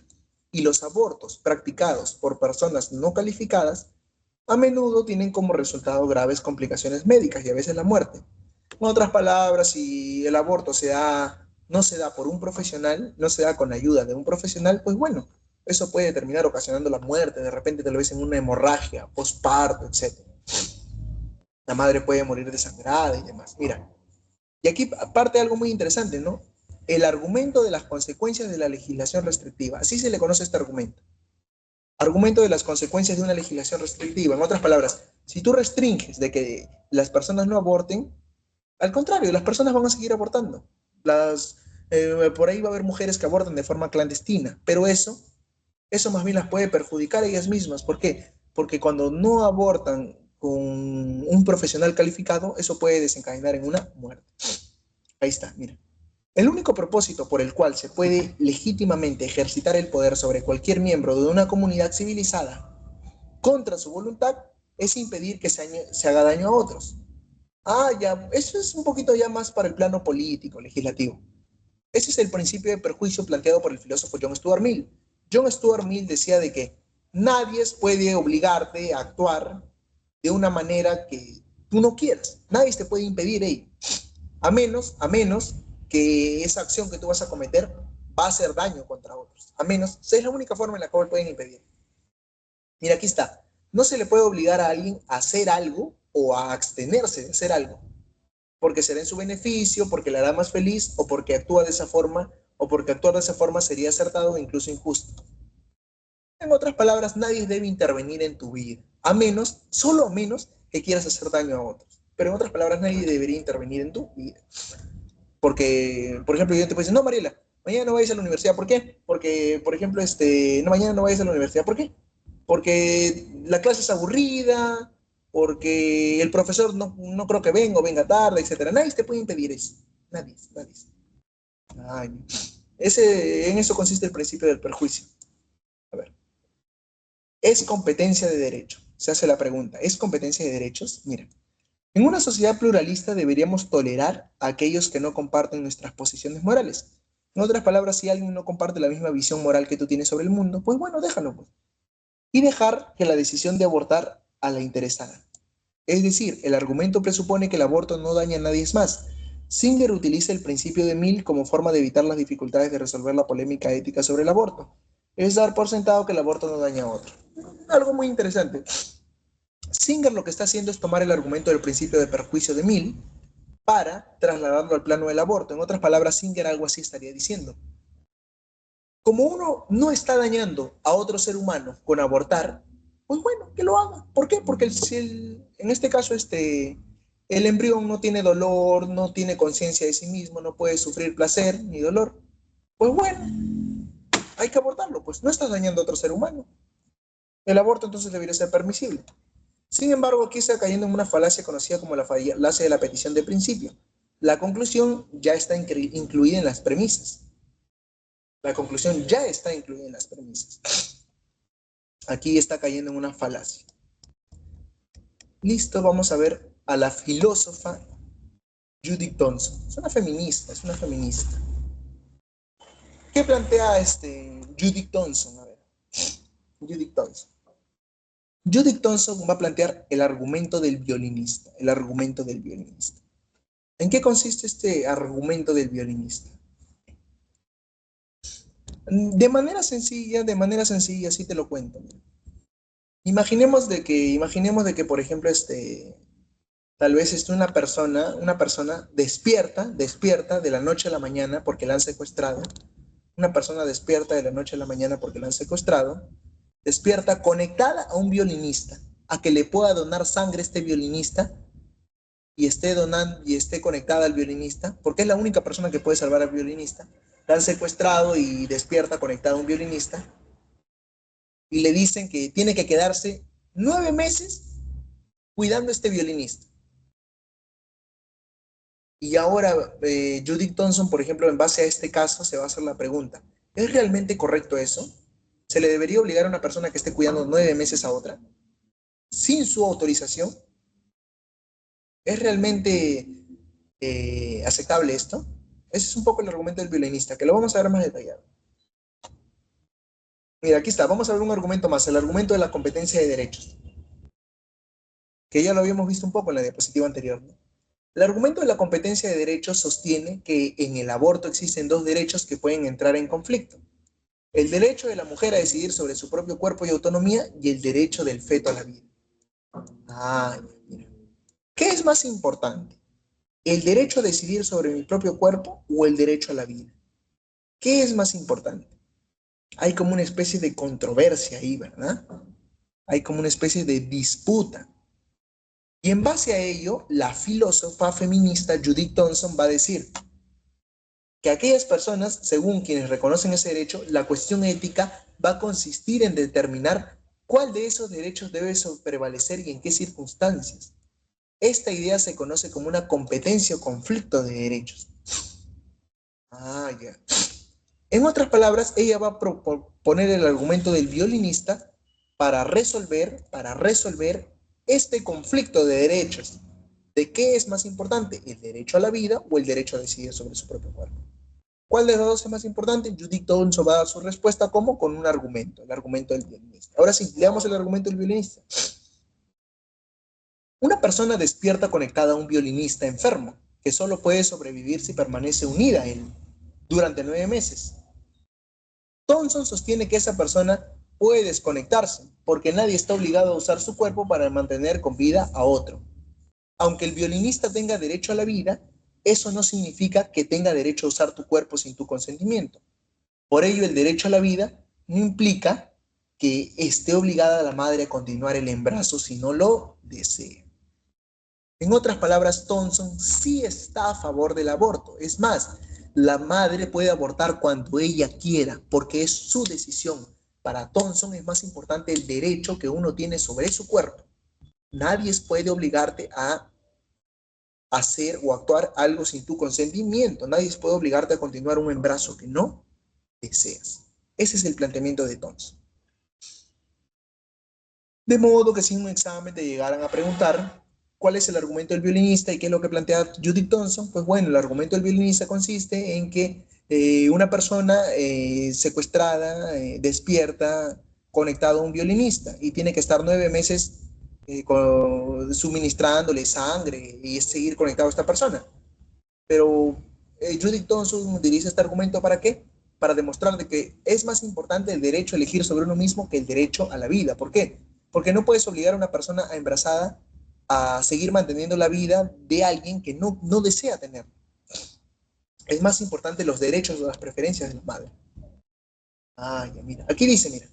Y los abortos practicados por personas no calificadas a menudo tienen como resultado graves complicaciones médicas y a veces la muerte. En otras palabras, si el aborto no se da por un profesional, no se da con la ayuda de un profesional, pues bueno, eso puede terminar ocasionando la muerte, de repente te lo ves en una hemorragia, posparto, etc. La madre puede morir desangrada y demás. Mira, y aquí parte algo muy interesante, ¿no? El argumento de las consecuencias de la legislación restrictiva. Así se le conoce este argumento. Argumento de las consecuencias de una legislación restrictiva. En otras palabras, si tú restringes de que las personas no aborten, al contrario, las personas van a seguir abortando. Por ahí va a haber mujeres que abortan de forma clandestina, pero eso más bien las puede perjudicar a ellas mismas. ¿Por qué? Porque cuando no abortan con un profesional calificado, eso puede desencadenar en una muerte. Ahí está, mira. El único propósito por el cual se puede legítimamente ejercitar el poder sobre cualquier miembro de una comunidad civilizada contra su voluntad es impedir que se haga daño a otros. Ah, ya, eso es un poquito ya más para el plano político, legislativo. Ese es el principio de perjuicio planteado por el filósofo John Stuart Mill. John Stuart Mill decía de que nadie puede obligarte a actuar de una manera que tú no quieras. Nadie te puede impedir ello. A menos que esa acción que tú vas a cometer va a hacer daño contra otros. A menos, esa es la única forma en la cual pueden impedir. Mira, aquí está. No se le puede obligar a alguien a hacer algo o a abstenerse de hacer algo, porque será en su beneficio, porque le hará más feliz, o porque actúa de esa forma, o porque actuar de esa forma sería acertado o incluso injusto. En otras palabras, nadie debe intervenir en tu vida, solo a menos que quieras hacer daño a otros. Pero en otras palabras, nadie debería intervenir en tu vida. Porque, por ejemplo, yo te puedo decir, no, Mariela, mañana no vayas a la universidad. ¿Por qué? Porque, por ejemplo, no, mañana no vayas a la universidad. ¿Por qué? Porque la clase es aburrida, porque el profesor no creo que venga o venga tarde, etcétera. Nadie te puede impedir eso. Nadie, nadie. Ay, en eso consiste el principio del perjuicio. A ver, ¿es competencia de derecho? Se hace la pregunta, ¿es competencia de derechos? Mira, en una sociedad pluralista deberíamos tolerar a aquellos que no comparten nuestras posiciones morales. En otras palabras, si alguien no comparte la misma visión moral que tú tienes sobre el mundo, pues bueno, déjalo, pues. Y dejar que la decisión de abortar a la interesada. Es decir, el argumento presupone que el aborto no daña a nadie más. Singer utiliza el principio de Mill como forma de evitar las dificultades de resolver la polémica ética sobre el aborto. Es dar por sentado que el aborto no daña a otro. Algo muy interesante. Singer lo que está haciendo es tomar el argumento del principio de perjuicio de Mill para trasladarlo al plano del aborto. En otras palabras, Singer algo así estaría diciendo. Como uno no está dañando a otro ser humano con abortar, pues bueno, que lo haga. ¿Por qué? Porque en este caso el embrión no tiene dolor, no tiene conciencia de sí mismo, no puede sufrir placer ni dolor. Pues bueno, hay que abortarlo, pues no estás dañando a otro ser humano. El aborto entonces debería ser permisible. Sin embargo, aquí está cayendo en una falacia conocida como la falacia de la petición de principio. La conclusión ya está incluida en las premisas. La conclusión ya está incluida en las premisas. Aquí está cayendo en una falacia. Listo, vamos a ver a la filósofa Judith Thomson. Es una feminista, es una feminista. ¿Qué plantea Judith Thomson? A ver, Judith Thomson. Judith Thomson va a plantear el argumento del violinista, el argumento del violinista. ¿En qué consiste este argumento del violinista? De manera sencilla, así te lo cuento. Imaginemos de que, por ejemplo, tal vez una persona despierta de la noche a la mañana porque la han secuestrado. Una persona despierta de la noche a la mañana porque la han secuestrado. Despierta conectada a un violinista, a que le pueda donar sangre este violinista y esté conectada al violinista, porque es la única persona que puede salvar al violinista. La han secuestrado y despierta conectada a un violinista y le dicen que tiene que quedarse 9 meses cuidando a este violinista. Y ahora Judith Thomson, por ejemplo, en base a este caso, se va a hacer la pregunta, ¿es realmente correcto eso? ¿Se le debería obligar a una persona que esté cuidando 9 meses a otra sin su autorización? ¿Es realmente aceptable esto? Ese es un poco el argumento del violinista, que lo vamos a ver más detallado. Mira, aquí está, vamos a ver un argumento más, el argumento de la competencia de derechos, que ya lo habíamos visto un poco en la diapositiva anterior, ¿no? El argumento de la competencia de derechos sostiene que en el aborto existen dos derechos que pueden entrar en conflicto. El derecho de la mujer a decidir sobre su propio cuerpo y autonomía y el derecho del feto a la vida. Ah, mira. ¿Qué es más importante? ¿El derecho a decidir sobre mi propio cuerpo o el derecho a la vida? ¿Qué es más importante? Hay como una especie de controversia ahí, ¿verdad? Hay como una especie de disputa. Y en base a ello, la filósofa feminista Judith Thomson va a decir que aquellas personas, según quienes reconocen ese derecho, la cuestión ética va a consistir en determinar cuál de esos derechos debe prevalecer y en qué circunstancias. Esta idea se conoce como una competencia o conflicto de derechos. Ah, ya. En otras palabras, ella va a proponer el argumento del violinista para resolver este conflicto de derechos. ¿De qué es más importante? ¿El derecho a la vida o el derecho a decidir sobre su propio cuerpo? ¿Cuál de los dos es más importante? Judith Thomson va a dar su respuesta como con un argumento, el argumento del violinista. Ahora sí, leamos el argumento del violinista. Una persona despierta conectada a un violinista enfermo, que solo puede sobrevivir si permanece unida a él durante 9 meses. Thomson sostiene que esa persona puede desconectarse, porque nadie está obligado a usar su cuerpo para mantener con vida a otro. Aunque el violinista tenga derecho a la vida, eso no significa que tenga derecho a usar tu cuerpo sin tu consentimiento. Por ello, el derecho a la vida no implica que esté obligada la madre a continuar el embarazo si no lo desea. En otras palabras, Thompson sí está a favor del aborto. Es más, la madre puede abortar cuando ella quiera, porque es su decisión. Para Thompson es más importante el derecho que uno tiene sobre su cuerpo. Nadie puede obligarte a hacer o actuar algo sin tu consentimiento. Nadie puede obligarte a continuar un embarazo que no deseas. Ese es el planteamiento de Thompson. De modo que si en un examen te llegaran a preguntar cuál es el argumento del violinista y qué es lo que plantea Judith Thompson, pues bueno, el argumento del violinista consiste en que una persona secuestrada, despierta, conectado a un violinista y tiene que estar 9 meses suministrándole sangre y seguir conectado a esta persona. Pero Judith Thompson utiliza este argumento ¿para qué? Para demostrar de que es más importante el derecho a elegir sobre uno mismo que el derecho a la vida. ¿Por qué? Porque no puedes obligar a una persona embarazada a seguir manteniendo la vida de alguien que no desea tener. Es más importante los derechos o las preferencias de la madre. Ah, ya, mira. Aquí dice, mira,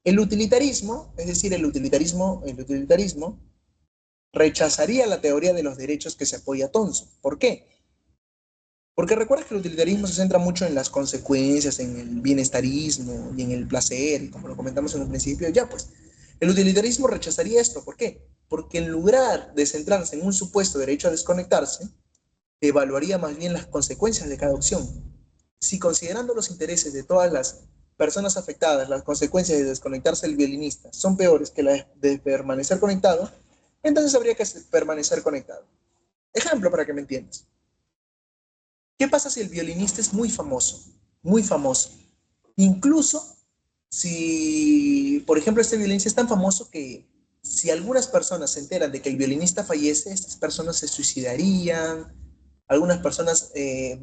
el utilitarismo, es decir, el utilitarismo rechazaría la teoría de los derechos que se apoya a Thompson. ¿Por qué? Porque recuerda que el utilitarismo se centra mucho en las consecuencias, en el bienestarismo y en el placer, y como lo comentamos en un principio, ya pues, el utilitarismo rechazaría esto. ¿Por qué? Porque en lugar de centrarse en un supuesto derecho a desconectarse, evaluaría más bien las consecuencias de cada opción. Si considerando los intereses de todas las personas afectadas, las consecuencias de desconectarse del violinista son peores que las de permanecer conectado, entonces habría que permanecer conectado. Ejemplo para que me entiendas. ¿Qué pasa si el violinista es muy famoso? Muy famoso. Incluso si, por ejemplo, este violinista es tan famoso que si algunas personas se enteran de que el violinista fallece, estas personas se suicidarían, algunas personas se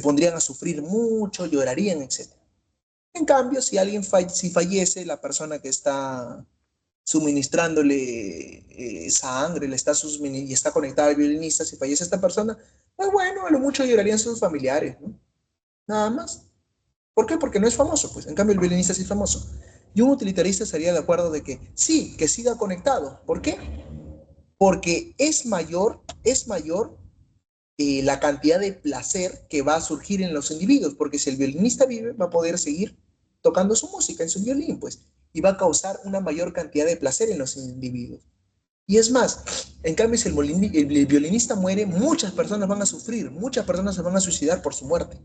pondrían a sufrir mucho, llorarían, etc. En cambio, si alguien si fallece, la persona que está suministrándole sangre, y está conectada al violinista, si fallece esta persona, pues bueno, a lo mucho llorarían sus familiares, ¿no? Nada más. ¿Por qué? Porque no es famoso, pues. En cambio, el violinista sí es famoso. Y un utilitarista estaría de acuerdo de que sí, que siga conectado. ¿Por qué? Porque es mayor la cantidad de placer que va a surgir en los individuos, porque si el violinista vive, va a poder seguir tocando su música en su violín, pues, y va a causar una mayor cantidad de placer en los individuos. Y es más, en cambio, si el violinista muere, muchas personas van a sufrir, muchas personas se van a suicidar por su muerte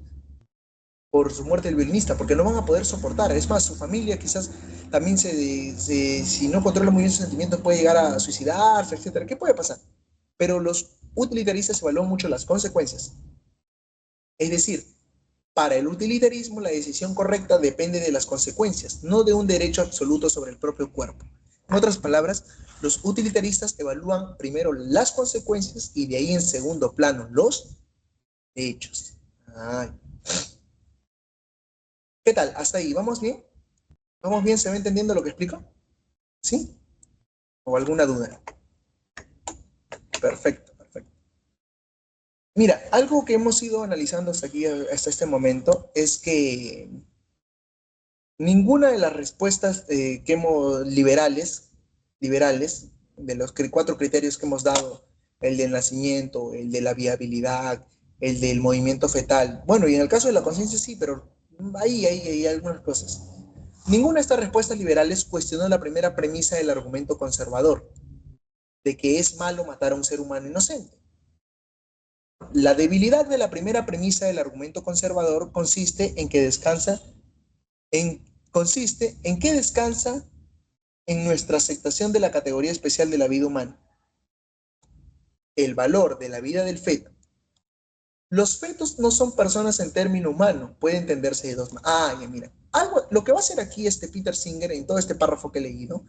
del violinista, porque no van a poder soportar. Es más, su familia quizás también si no controla muy bien sus sentimientos, puede llegar a suicidarse, etcétera. ¿Qué puede pasar? Pero los utilitaristas evalúan mucho las consecuencias. Es decir, para el utilitarismo la decisión correcta depende de las consecuencias, no de un derecho absoluto sobre el propio cuerpo. En otras palabras, los utilitaristas evalúan primero las consecuencias y de ahí en segundo plano los hechos. Ay. ¿Qué tal? ¿Hasta ahí? ¿Vamos bien? ¿Vamos bien? ¿Se va entendiendo lo que explico? ¿Sí? ¿O alguna duda? Perfecto, perfecto. Mira, algo que hemos ido analizando hasta aquí, hasta este momento, es que ninguna de las respuestas liberales, de los 4 criterios que hemos dado, el del nacimiento, el de la viabilidad, el del movimiento fetal, bueno, y en el caso de la conciencia sí, pero ahí hay algunas cosas. Ninguna de estas respuestas liberales cuestionó la primera premisa del argumento conservador, de que es malo matar a un ser humano inocente. La debilidad de la primera premisa del argumento conservador consiste en que descansa en nuestra aceptación de la categoría especial de la vida humana, el valor de la vida del feto. Los fetos no son personas en término humano, puede entenderse de dos maneras. Ah, ya mira. Lo que va a hacer aquí Peter Singer en todo este párrafo que he leído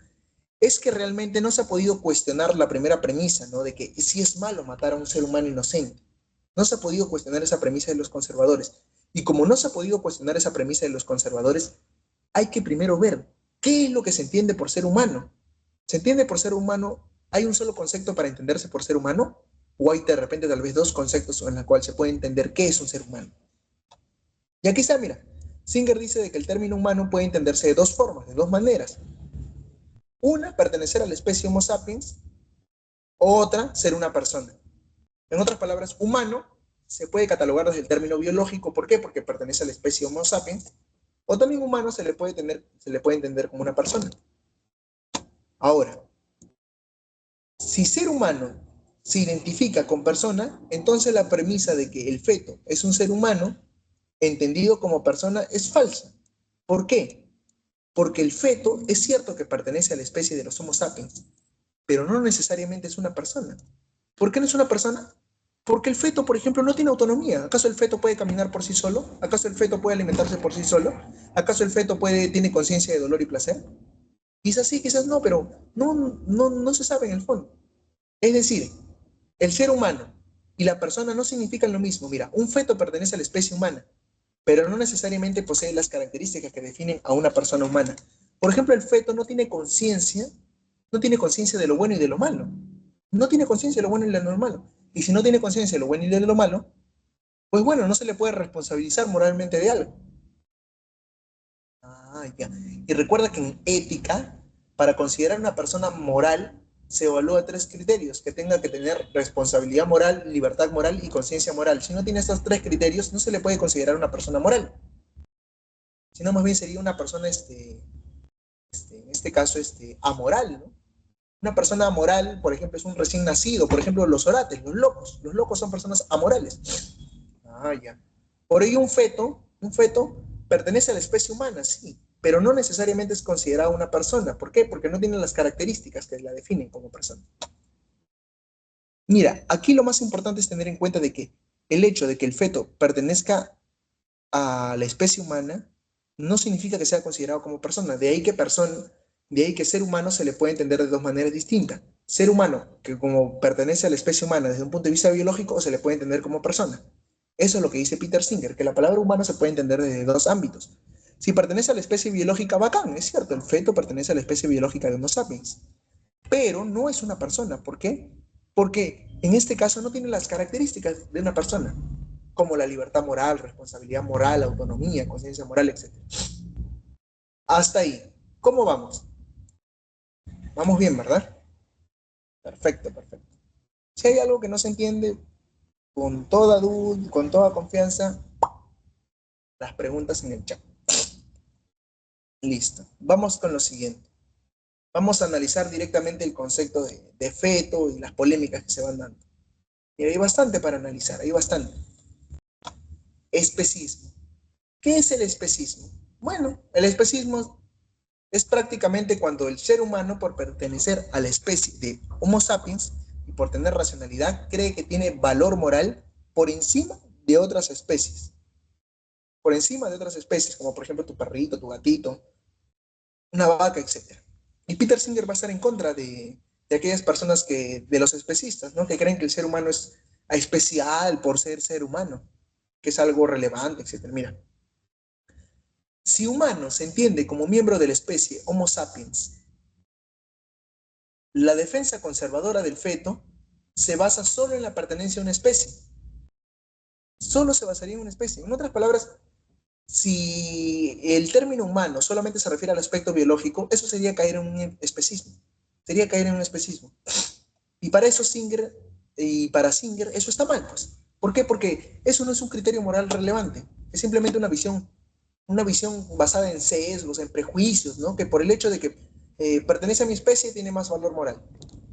es que realmente no se ha podido cuestionar la primera premisa, ¿no? De que sí es malo matar a un ser humano inocente. No se ha podido cuestionar esa premisa de los conservadores. Y como no se ha podido cuestionar esa premisa de los conservadores, hay que primero ver qué es lo que se entiende por ser humano. ¿Se entiende por ser humano? ¿Hay un solo concepto para entenderse por ser humano? ¿O hay de repente tal vez 2 conceptos en los cuales se puede entender qué es un ser humano? Y aquí está, mira. Singer dice de que el término humano puede entenderse de 2 formas, de 2 maneras. Una, pertenecer a la especie Homo sapiens, Otra, ser una persona. En otras palabras, humano se puede catalogar desde el término biológico. ¿Por qué? Porque pertenece a la especie Homo sapiens. O también humano se le puede entender como una persona. Ahora, si ser humano se identifica con persona, entonces la premisa de que el feto es un ser humano entendido como persona es falsa. ¿Por qué? Porque el feto es cierto que pertenece a la especie de los Homo sapiens, pero no necesariamente es una persona. ¿Por qué no es una persona? Porque el feto, por ejemplo, no tiene autonomía. ¿Acaso el feto puede caminar por sí solo? ¿Acaso el feto puede alimentarse por sí solo? ¿Acaso el feto tiene conciencia de dolor y placer? Quizás sí, quizás no, pero no se sabe en el fondo. Es decir, el ser humano y la persona no significan lo mismo. Mira, un feto pertenece a la especie humana, pero no necesariamente posee las características que definen a una persona humana. Por ejemplo, el feto no tiene conciencia de lo bueno y de lo malo. No tiene conciencia de lo bueno y de lo malo. Y si no tiene conciencia de lo bueno y de lo malo, pues bueno, no se le puede responsabilizar moralmente de algo. Ah, ya. Y recuerda que en ética, para considerar una persona moral, se evalúa tres criterios: que tenga que tener responsabilidad moral, libertad moral y conciencia moral. Si no tiene estos tres criterios, no se le puede considerar una persona moral, sino más bien sería una persona, en este caso, amoral, ¿no? Una persona amoral, por ejemplo, es un recién nacido, por ejemplo, los orates, los locos son personas amorales. Ah, ya. Por ello, un feto pertenece a la especie humana, sí, pero no necesariamente es considerado una persona. ¿Por qué? Porque no tiene las características que la definen como persona. Mira, aquí lo más importante es tener en cuenta de que el hecho de que el feto pertenezca a la especie humana no significa que sea considerado como persona. De ahí que ser humano se le puede entender de dos maneras distintas. Ser humano, que como pertenece a la especie humana desde un punto de vista biológico, o se le puede entender como persona. Eso es lo que dice Peter Singer, que la palabra humano se puede entender desde dos ámbitos. Si pertenece a la especie biológica, bacán, es cierto, el feto pertenece a la especie biológica de Homo sapiens, pero no es una persona. ¿Por qué? Porque en este caso no tiene las características de una persona, como la libertad moral, responsabilidad moral, autonomía, conciencia moral, etc. Hasta ahí. ¿Cómo vamos? Vamos bien, ¿verdad? Perfecto, perfecto. Si hay algo que no se entiende, con toda duda, con toda confianza, las preguntas en el chat. Listo. Vamos con lo siguiente. Vamos a analizar directamente el concepto de feto y las polémicas que se van dando. Y hay bastante para analizar, hay bastante. Especismo. ¿Qué es el especismo? Bueno, el especismo es prácticamente cuando el ser humano, por pertenecer a la especie de Homo sapiens y por tener racionalidad, cree que tiene valor moral por encima de otras especies. Por encima de otras especies, como por ejemplo tu perrito, tu gatito, una vaca, etc. Y Peter Singer va a estar en contra de aquellas personas de los especistas, ¿no? Que creen que el ser humano es especial por ser humano, que es algo relevante, etc. Mira, si humano se entiende como miembro de la especie Homo sapiens, la defensa conservadora del feto se basa solo en la pertenencia a una especie. Solo se basaría en una especie. En otras palabras, si el término humano solamente se refiere al aspecto biológico, eso sería caer en un especismo. Sería caer en un especismo. Y para eso para Singer, eso está mal, pues. ¿Por qué? Porque eso no es un criterio moral relevante. Es simplemente una visión basada en sesgos, en prejuicios, ¿no? Que por el hecho de que pertenece a mi especie tiene más valor moral.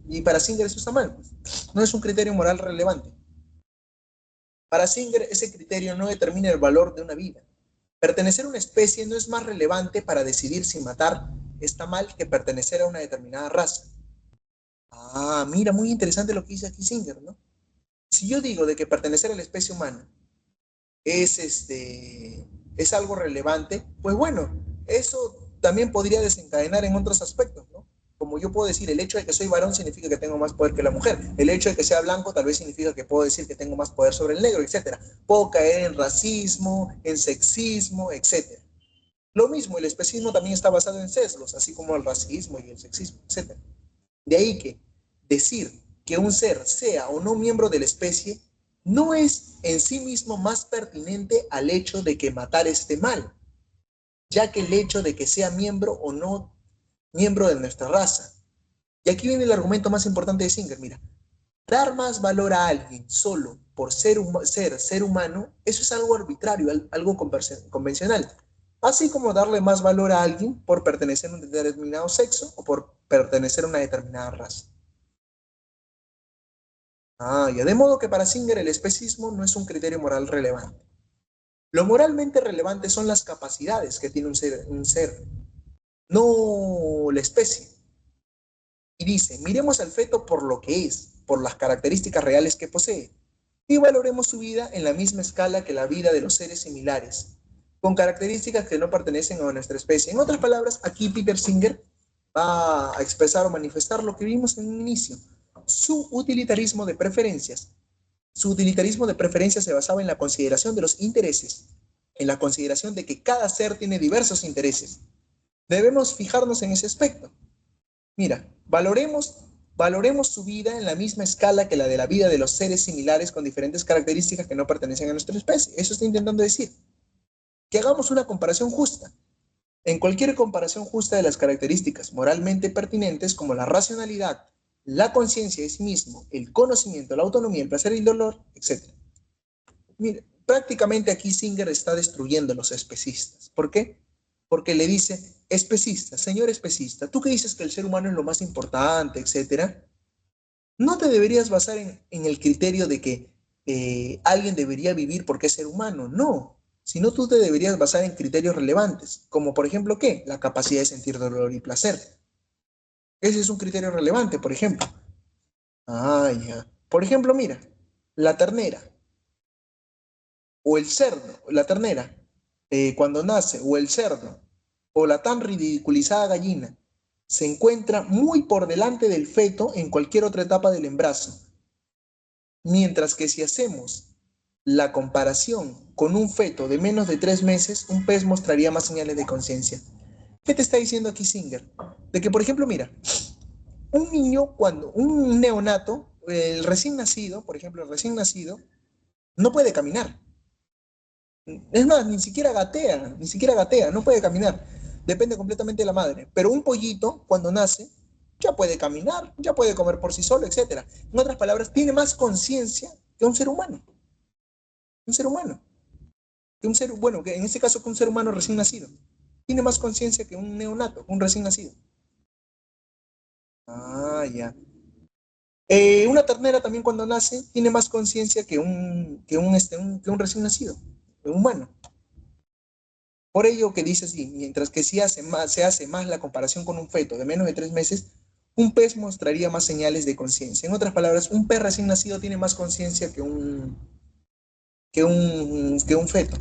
Y para Singer eso está mal, pues. No es un criterio moral relevante. Para Singer ese criterio no determina el valor de una vida. Pertenecer a una especie no es más relevante para decidir si matar está mal que pertenecer a una determinada raza. Ah, mira, muy interesante lo que dice aquí Singer, ¿no? Si yo digo de que pertenecer a la especie humana es, es algo relevante, pues bueno, eso también podría desencadenar en otros aspectos, ¿no? Como yo puedo decir, el hecho de que soy varón significa que tengo más poder que la mujer. El hecho de que sea blanco tal vez significa que puedo decir que tengo más poder sobre el negro, etcétera. Puedo caer en racismo, en sexismo, etcétera. Lo mismo, el especismo también está basado en sesgos, así como el racismo y el sexismo, etcétera. De ahí que decir que un ser sea o no miembro de la especie no es en sí mismo más pertinente al hecho de que matar esté mal, ya que el hecho de que sea miembro o no miembro de nuestra raza. Y aquí viene el argumento más importante de Singer, mira, Dar más valor a alguien solo por ser humano, eso es algo arbitrario, algo convencional. Así como darle más valor a alguien por pertenecer a un determinado sexo o por pertenecer a una determinada raza. Ya. De modo que para Singer el especismo no es un criterio moral relevante. Lo moralmente relevante son las capacidades que tiene un ser, no la especie. Y dice, miremos al feto por lo que es, por las características reales que posee, y valoremos su vida en la misma escala que la vida de los seres similares, con características que no pertenecen a nuestra especie. En otras palabras, aquí Peter Singer va a expresar o manifestar lo que vimos en un inicio, su utilitarismo de preferencias. Su utilitarismo de preferencias se basaba en la consideración de los intereses, en la consideración de que cada ser tiene diversos intereses. Debemos fijarnos en ese aspecto. Mira, valoremos su vida en la misma escala que la de la vida de los seres similares con diferentes características que no pertenecen a nuestra especie. Eso está intentando decir. Que hagamos una comparación justa. En cualquier comparación justa de las características moralmente pertinentes como la racionalidad, la conciencia de sí mismo, el conocimiento, la autonomía, el placer y el dolor, etc. Mire, prácticamente aquí Singer está destruyendo a los especistas. ¿Por qué? Porque le dice, especista, señor especista, tú que dices que el ser humano es lo más importante, etcétera, no te deberías basar en el criterio de que alguien debería vivir porque es ser humano, no, sino tú te deberías basar en criterios relevantes, como por ejemplo, ¿qué? La capacidad de sentir dolor y placer. Ese es un criterio relevante, por ejemplo. Ya. Por ejemplo, mira, la ternera o el cerdo, la ternera, cuando nace, o el cerdo, o la tan ridiculizada gallina, se encuentra muy por delante del feto en cualquier otra etapa del embarazo. Mientras que si hacemos la comparación con un feto de menos de 3 meses, un pez mostraría más señales de conciencia. ¿Qué te está diciendo aquí Singer? De que, por ejemplo, mira, un niño, un neonato, el recién nacido, por ejemplo, el recién nacido, no puede caminar. Es más, ni siquiera gatea, no puede caminar. Depende completamente de la madre. Pero un pollito, cuando nace, ya puede caminar, ya puede comer por sí solo, etc. En otras palabras, tiene más conciencia que un ser humano. Un ser humano. Que un ser, bueno, que en este caso que un ser humano recién nacido. Tiene más conciencia que un neonato, un recién nacido. Ya. Una ternera también cuando nace tiene más conciencia que un recién nacido, un humano. Por ello que dice así, mientras que si se hace más la comparación con un feto de menos de 3 meses, un pez mostraría más señales de conciencia. En otras palabras, un pez recién nacido tiene más conciencia que un feto.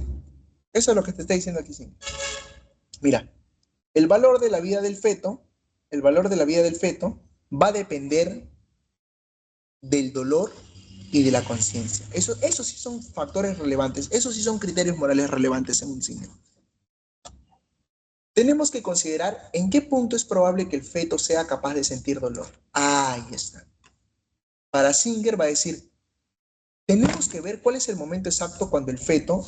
Eso es lo que te está diciendo aquí, sí. Mira, el valor de la vida del feto, el valor de la vida del feto va a depender del dolor y de la conciencia. Eso sí son factores relevantes, eso sí son criterios morales relevantes en un cine. Tenemos que considerar en qué punto es probable que el feto sea capaz de sentir dolor. Ahí está. Para Singer va a decir, tenemos que ver cuál es el momento exacto cuando el feto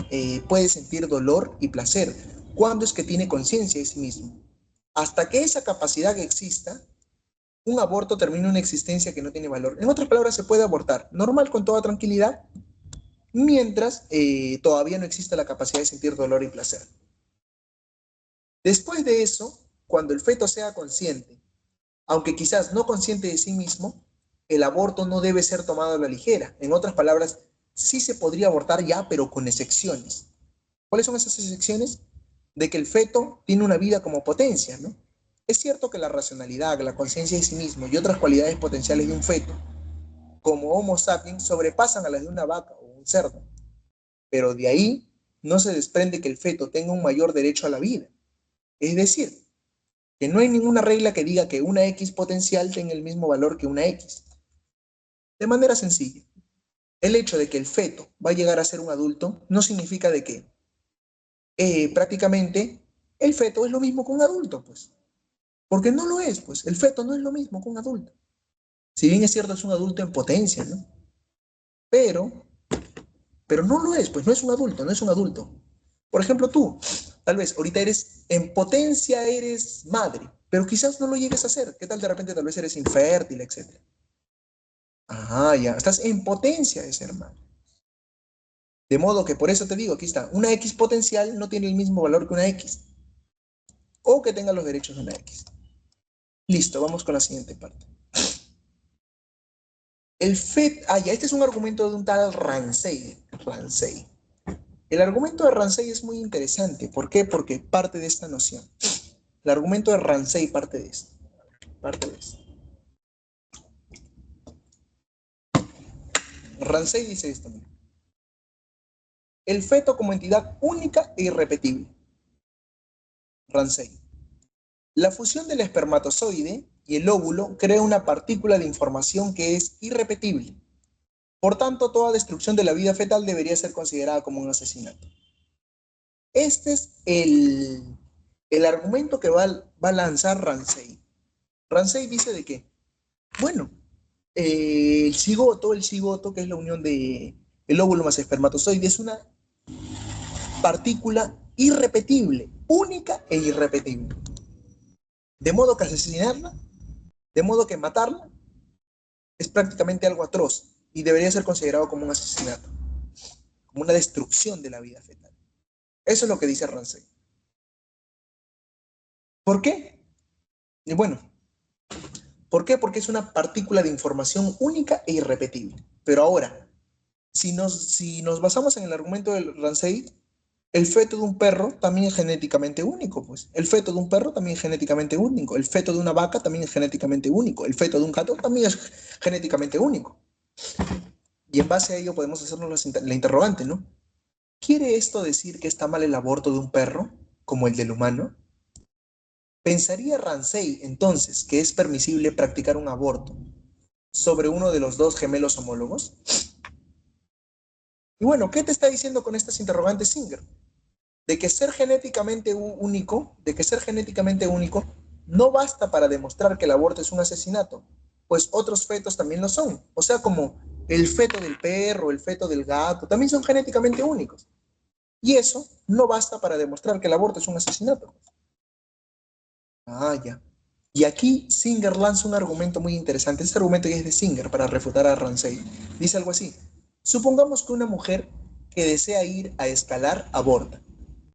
puede sentir dolor y placer, cuándo es que tiene conciencia de sí mismo. Hasta que esa capacidad exista, un aborto termina una existencia que no tiene valor. En otras palabras, se puede abortar normal, con toda tranquilidad, mientras todavía no existe la capacidad de sentir dolor y placer. Después de eso, cuando el feto sea consciente, aunque quizás no consciente de sí mismo, el aborto no debe ser tomado a la ligera. En otras palabras, sí se podría abortar ya, pero con excepciones. ¿Cuáles son esas excepciones? De que el feto tiene una vida como potencia, ¿no? Es cierto que la racionalidad, la conciencia de sí mismo y otras cualidades potenciales de un feto, como Homo sapiens, sobrepasan a las de una vaca o un cerdo. Pero de ahí no se desprende que el feto tenga un mayor derecho a la vida. Es decir, que no hay ninguna regla que diga que una X potencial tenga el mismo valor que una X. De manera sencilla, el hecho de que el feto va a llegar a ser un adulto no significa de que prácticamente el feto es lo mismo que un adulto, pues. Porque no lo es, pues. El feto no es lo mismo que un adulto. Si bien es cierto, es un adulto en potencia, ¿no? Pero, pero no lo es, pues no es un adulto, no es un adulto. Por ejemplo, tú, tal vez ahorita en potencia eres madre, pero quizás no lo llegues a ser. ¿Qué tal de repente tal vez eres infértil, etcétera? Ah, ya, estás en potencia de ser mal. De modo que por eso te digo, aquí está, una X potencial no tiene el mismo valor que una X, o que tenga los derechos de una X. Listo, vamos con la siguiente parte. El FET, ya, este es un argumento de un tal Ramsey. Ramsey. El argumento de Ramsey es muy interesante. ¿Por qué? Porque parte de esta noción. El argumento de Ramsey parte de esto. Parte de esto. Ramsey dice esto. Mira. El feto como entidad única e irrepetible. Ramsey. La fusión del espermatozoide y el óvulo crea una partícula de información que es irrepetible. Por tanto, toda destrucción de la vida fetal debería ser considerada como un asesinato. Este es el argumento que va a lanzar Ramsey. Ramsey dice de que, bueno, el cigoto, que es la unión de el óvulo más espermatozoide, es una partícula irrepetible, única e irrepetible. De modo que asesinarla, de modo que matarla, es prácticamente algo atroz y debería ser considerado como un asesinato, como una destrucción de la vida fetal. Eso es lo que dice Ramsey. ¿Por qué? Y bueno, ¿por qué? Porque es una partícula de información única e irrepetible. Pero ahora, si nos basamos en el argumento de Ramsey, el feto de un perro también es genéticamente único, pues. El feto de un perro también es genéticamente único. El feto de una vaca también es genéticamente único. El feto de un gato también es genéticamente único. Y en base a ello podemos hacernos la interrogante, ¿no? ¿Quiere esto decir que está mal el aborto de un perro, como el del humano? ¿Pensaría Ramsey entonces que es permisible practicar un aborto sobre uno de los dos gemelos homólogos? Y bueno, ¿qué te está diciendo con estas interrogantes Singer? De que ser genéticamente único, de que ser genéticamente único no basta para demostrar que el aborto es un asesinato, pues otros fetos también lo son. O sea, como el feto del perro, el feto del gato, también son genéticamente únicos. Y eso no basta para demostrar que el aborto es un asesinato. Ah, ya. Y aquí Singer lanza un argumento muy interesante. Este argumento ya es de Singer para refutar a Ramsey. Dice algo así. Supongamos que una mujer que desea ir a escalar aborta.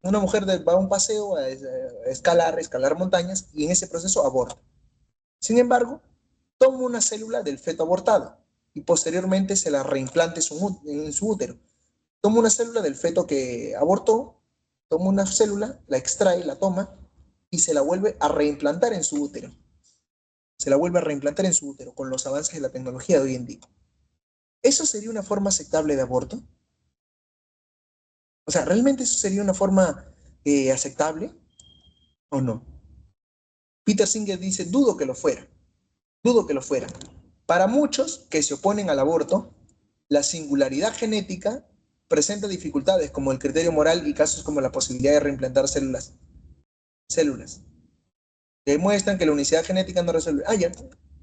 Una mujer va a un paseo a escalar montañas y en ese proceso aborta. Sin embargo, toma una célula del feto abortado y posteriormente se la reimplante en su útero. Toma una célula del feto que abortó, toma una célula, la extrae, la toma y se la vuelve a reimplantar en su útero. Se la vuelve a reimplantar en su útero con los avances de la tecnología de hoy en día. ¿Eso sería una forma aceptable de aborto? O sea, ¿realmente eso sería una forma aceptable o no? Peter Singer dice, dudo que lo fuera, dudo que lo fuera. Para muchos que se oponen al aborto, la singularidad genética presenta dificultades como el criterio moral y casos como la posibilidad de reimplantar células. Demuestran que la unicidad genética no resuelve. Ya.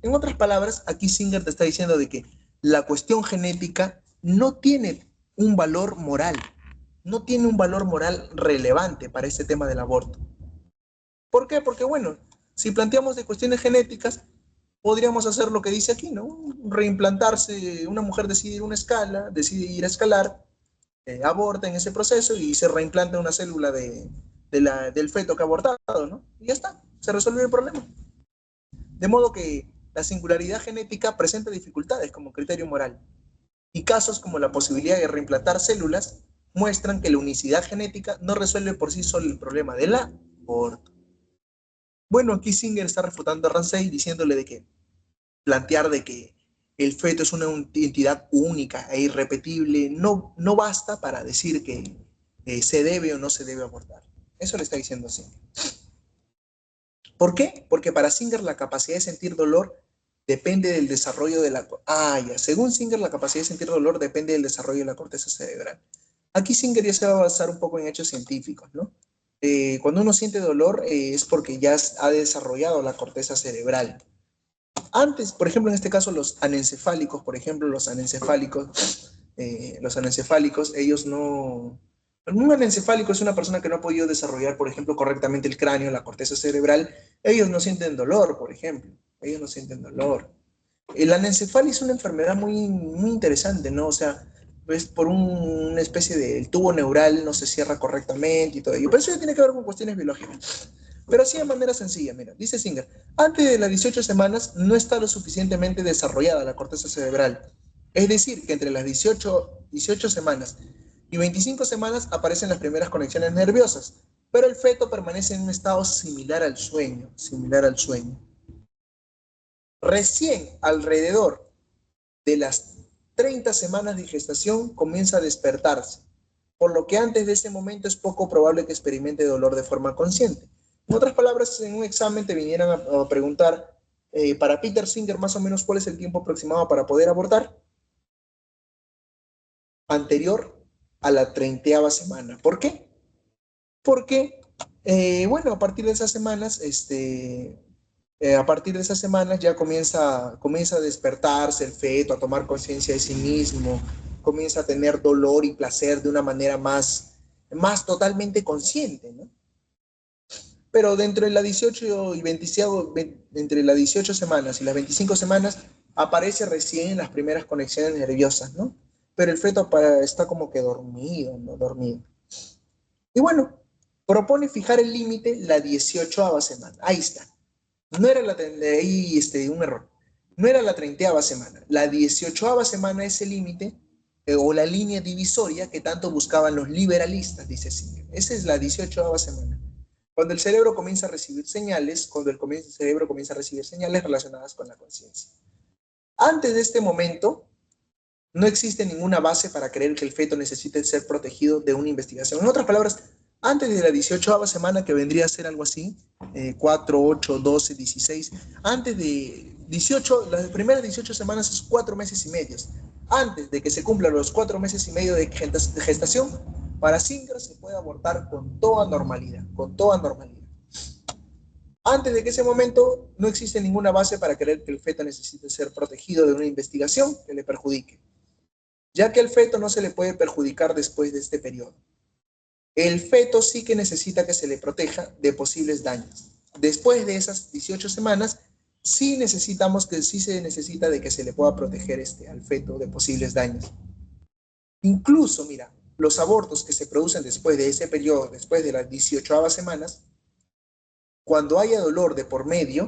En otras palabras, aquí Singer te está diciendo de que la cuestión genética no tiene un valor moral, no tiene un valor moral relevante para este tema del aborto. ¿Por qué? Porque, bueno, si planteamos de cuestiones genéticas, podríamos hacer lo que dice aquí, ¿no? Reimplantarse, una mujer decide ir a una escala, decide ir a escalar, aborta en ese proceso y se reimplanta una célula del feto que ha abortado, ¿no? Y ya está, se resuelve el problema. De modo que la singularidad genética presenta dificultades como criterio moral. Y casos como la posibilidad de reimplantar células muestran que la unicidad genética no resuelve por sí solo el problema del aborto. Bueno, aquí Singer está refutando a Ramsey diciéndole de que plantear de que el feto es una entidad única e irrepetible no basta para decir que se debe o no se debe abortar. Eso le está diciendo Singer. ¿Por qué? Porque para Singer la capacidad de sentir dolor depende del desarrollo de la... ya. Según Singer, la capacidad de sentir dolor depende del desarrollo de la corteza cerebral. Aquí Singer ya se va a basar un poco en hechos científicos, ¿no? Cuando uno siente dolor es porque ya ha desarrollado la corteza cerebral. Antes, por ejemplo, en este caso, los anencefálicos, por ejemplo, los anencefálicos, ellos no... Un anencefálico es una persona que no ha podido desarrollar, por ejemplo, correctamente el cráneo, la corteza cerebral. Ellos no sienten dolor, por ejemplo. Ellos no sienten dolor. La anencefalia es una enfermedad muy interesante, ¿no? O sea, es por una especie de el tubo neural no se cierra correctamente y todo ello. Pero eso ya tiene que ver con cuestiones biológicas. Pero así de manera sencilla, mira, dice Singer, antes de las 18 semanas no está lo suficientemente desarrollada la corteza cerebral. Es decir, que entre las 18 semanas y 25 semanas aparecen las primeras conexiones nerviosas, pero el feto permanece en un estado similar al sueño. Recién alrededor de las 30 semanas de gestación comienza a despertarse, por lo que antes de ese momento es poco probable que experimente dolor de forma consciente. En otras palabras, en un examen te vinieran a preguntar, para Peter Singer, más o menos, ¿cuál es el tiempo aproximado para poder abortar? Anterior a la 30ª semana. ¿Por qué? Porque, bueno, a partir de esas semanas, a partir de esas semanas ya comienza a despertarse el feto, a tomar conciencia de sí mismo, comienza a tener dolor y placer de una manera más totalmente consciente, ¿no? Pero dentro de la 18 y 25, entre las 18 semanas y las 25 semanas, aparece recién las primeras conexiones nerviosas, ¿no? Pero el feto está como que dormido, ¿no? Dormido. Y bueno, propone fijar el límite la 18ª semana. Ahí está. No era ahí un error. No era la 30ª semana. La 18ª semana es el límite o la línea divisoria que tanto buscaban los liberalistas, dice Singer. Esa es la 18ª semana. Cuando el cerebro comienza a recibir señales, cuando el cerebro comienza a recibir señales relacionadas con la conciencia. Antes de este momento, no existe ninguna base para creer que el feto necesite ser protegido de una investigación. En otras palabras, antes de la 18ª semana, que vendría a ser algo así, 4, 8, 12, 16, antes de 18, las primeras 18 semanas es 4 meses y medio. Antes de que se cumplan los 4 meses y medio de gestación, para Singer se puede abortar con toda normalidad, con toda normalidad. Antes de que ese momento no existe ninguna base para creer que el feto necesite ser protegido de una investigación que le perjudique, ya que el feto no se le puede perjudicar después de este periodo. El feto sí que necesita que se le proteja de posibles daños. Después de esas 18 semanas, sí se necesita de que se le pueda proteger al feto de posibles daños. Incluso, mira, los abortos que se producen después de ese periodo, después de las 18 semanas, cuando haya dolor de por medio,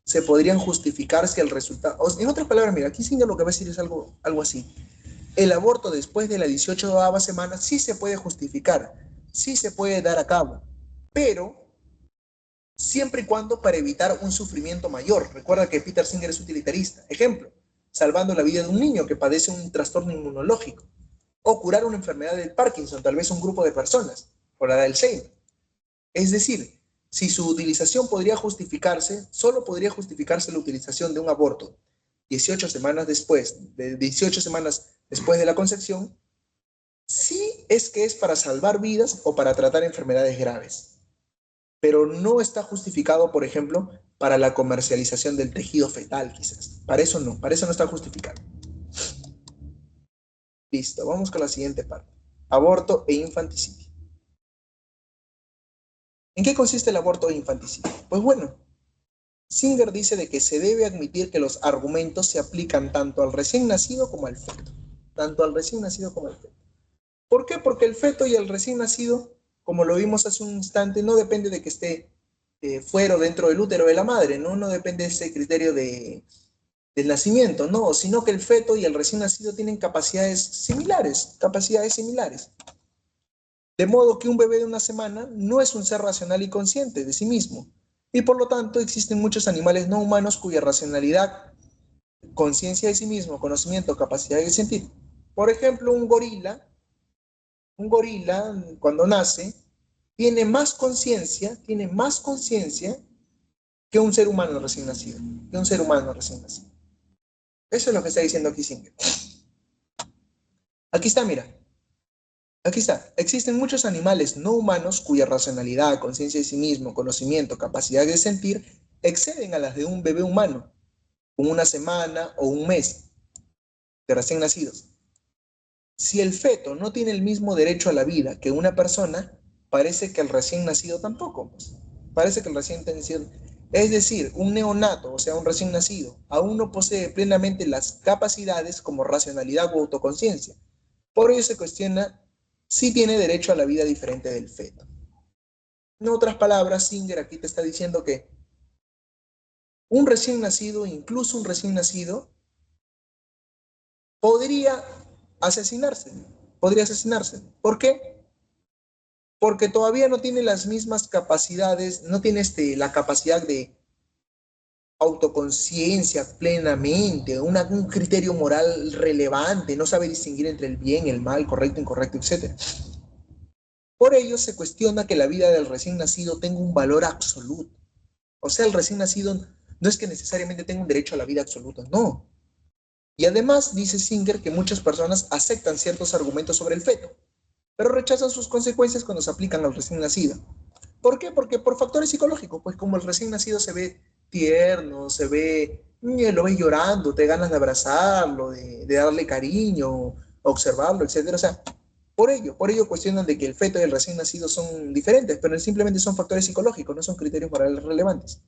se podrían justificar si el resultado... En otras palabras, mira, aquí Singer lo que va a decir es algo así. El aborto después de la 18ª semana sí se puede justificar, sí se puede dar a cabo, pero siempre y cuando para evitar un sufrimiento mayor. Recuerda que Peter Singer es utilitarista. Ejemplo, salvando la vida de un niño que padece un trastorno inmunológico o curar una enfermedad del Parkinson, tal vez un grupo de personas, o la de Alzheimer. Es decir, si su utilización podría justificarse, solo podría justificarse la utilización de un aborto 18 semanas después, de 18 semanas después de la concepción, sí es que es para salvar vidas o para tratar enfermedades graves, pero no está justificado, por ejemplo, para la comercialización del tejido fetal, quizás. Para eso no está justificado. Listo, vamos con la siguiente parte. Aborto e infanticidio. ¿En qué consiste el aborto e infanticidio? Pues bueno, Singer dice de que se debe admitir que los argumentos se aplican tanto al recién nacido como al feto. Tanto al recién nacido como al feto. ¿Por qué? Porque el feto y el recién nacido, como lo vimos hace un instante, no depende de que esté fuera o dentro del útero de la madre, ¿no? No depende de ese criterio del nacimiento, no, sino que el feto y el recién nacido tienen capacidades similares. De modo que un bebé de una semana no es un ser racional y consciente de sí mismo, y por lo tanto existen muchos animales no humanos cuya racionalidad, conciencia de sí mismo, conocimiento, capacidad de sentir. Por ejemplo, un gorila cuando nace tiene más conciencia que un ser humano recién nacido, que un ser humano recién nacido. Eso es lo que está diciendo aquí Singer. Aquí está, mira. Aquí está. Existen muchos animales no humanos cuya racionalidad, conciencia de sí mismo, conocimiento, capacidad de sentir exceden a las de un bebé humano con una semana o un mes de recién nacidos. Si el feto no tiene el mismo derecho a la vida que una persona, parece que el recién nacido tampoco. Pues. Parece que el recién nacido... Es decir, un neonato, o sea, un recién nacido, aún no posee plenamente las capacidades como racionalidad o autoconciencia. Por ello se cuestiona si tiene derecho a la vida diferente del feto. En otras palabras, Singer aquí te está diciendo que un recién nacido, incluso un recién nacido, podría asesinarse, podría asesinarse. ¿Por qué? Porque todavía no tiene las mismas capacidades, no tiene la capacidad de autoconciencia plenamente, un criterio moral relevante, no sabe distinguir entre el bien, el mal, correcto, incorrecto, etc. Por ello se cuestiona que la vida del recién nacido tenga un valor absoluto. O sea, el recién nacido no es que necesariamente tenga un derecho a la vida absoluta, no. Y además dice Singer que muchas personas aceptan ciertos argumentos sobre el feto, pero rechazan sus consecuencias cuando se aplican al recién nacido. ¿Por qué? Porque por factores psicológicos, pues como el recién nacido se ve tierno, se ve, lo ves llorando, te ganas de abrazarlo, de darle cariño, observarlo, etcétera. O sea, por ello cuestionan de que el feto y el recién nacido son diferentes, pero simplemente son factores psicológicos, no son criterios morales relevantes.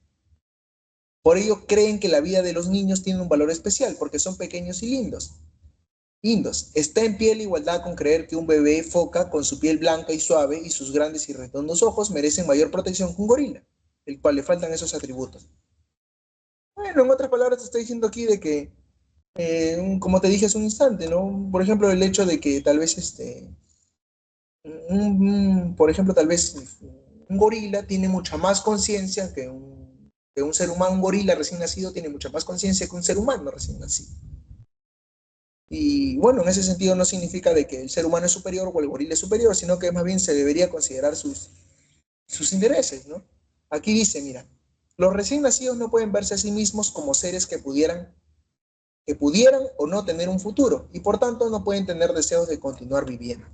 Por ello creen que la vida de los niños tiene un valor especial, porque son pequeños y lindos. Lindos. Está en pie la igualdad con creer que un bebé foca con su piel blanca y suave y sus grandes y redondos ojos merecen mayor protección que un gorila, el cual le faltan esos atributos. Bueno, en otras palabras te estoy diciendo aquí de que, como te dije hace un instante, ¿no? Por ejemplo, el hecho de que tal vez, por ejemplo, tal vez un gorila tiene mucha más conciencia que un ser humano, un gorila recién nacido tiene mucha más conciencia que un ser humano recién nacido. Y bueno, en ese sentido no significa de que el ser humano es superior o el gorila es superior, sino que más bien se debería considerar sus intereses, ¿no? Aquí dice, mira, los recién nacidos no pueden verse a sí mismos como seres que pudieran o no tener un futuro, y por tanto no pueden tener deseos de continuar viviendo.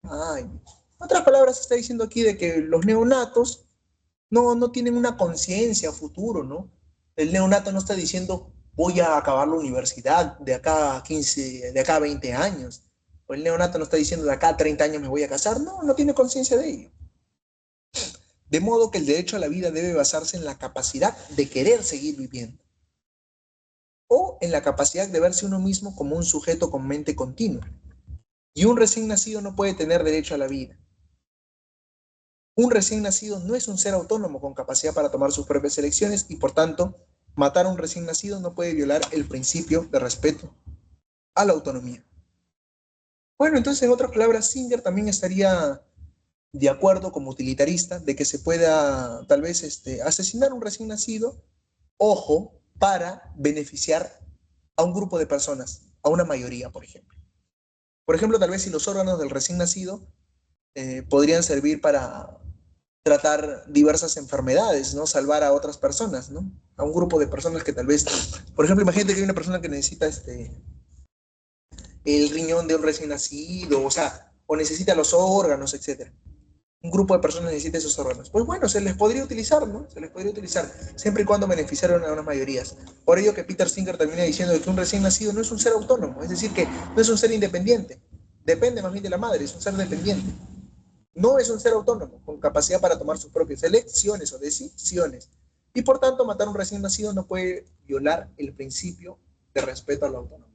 Ay, en otras palabras, está diciendo aquí de que los neonatos no tienen una conciencia futuro, ¿no? El neonato no está diciendo voy a acabar la universidad de acá a 15, de acá a 20 años. O el neonato no está diciendo de acá a 30 años me voy a casar. No, no tiene conciencia de ello. De modo que el derecho a la vida debe basarse en la capacidad de querer seguir viviendo o en la capacidad de verse uno mismo como un sujeto con mente continua. Y un recién nacido no puede tener derecho a la vida. Un recién nacido no es un ser autónomo con capacidad para tomar sus propias elecciones y por tanto, matar a un recién nacido no puede violar el principio de respeto a la autonomía. Bueno, entonces en otras palabras, Singer también estaría de acuerdo como utilitarista de que se pueda tal vez asesinar a un recién nacido, ojo, para beneficiar a un grupo de personas, a una mayoría, por ejemplo. Por ejemplo, tal vez si los órganos del recién nacido podrían servir para tratar diversas enfermedades, ¿no? Salvar a otras personas, ¿no? A un grupo de personas que tal vez, por ejemplo, imagínate que hay una persona que necesita el riñón de un recién nacido, o sea, o necesita los órganos, etcétera. Un grupo de personas necesita esos órganos. Pues bueno, se les podría utilizar, ¿no? Se les podría utilizar, siempre y cuando beneficiaran a unas mayorías. Por ello que Peter Singer termina diciendo que un recién nacido no es un ser autónomo, es decir, que no es un ser independiente. Depende más bien de la madre, es un ser dependiente. No es un ser autónomo, con capacidad para tomar sus propias elecciones o decisiones. Y por tanto, matar a un recién nacido no puede violar el principio de respeto a la autonomía.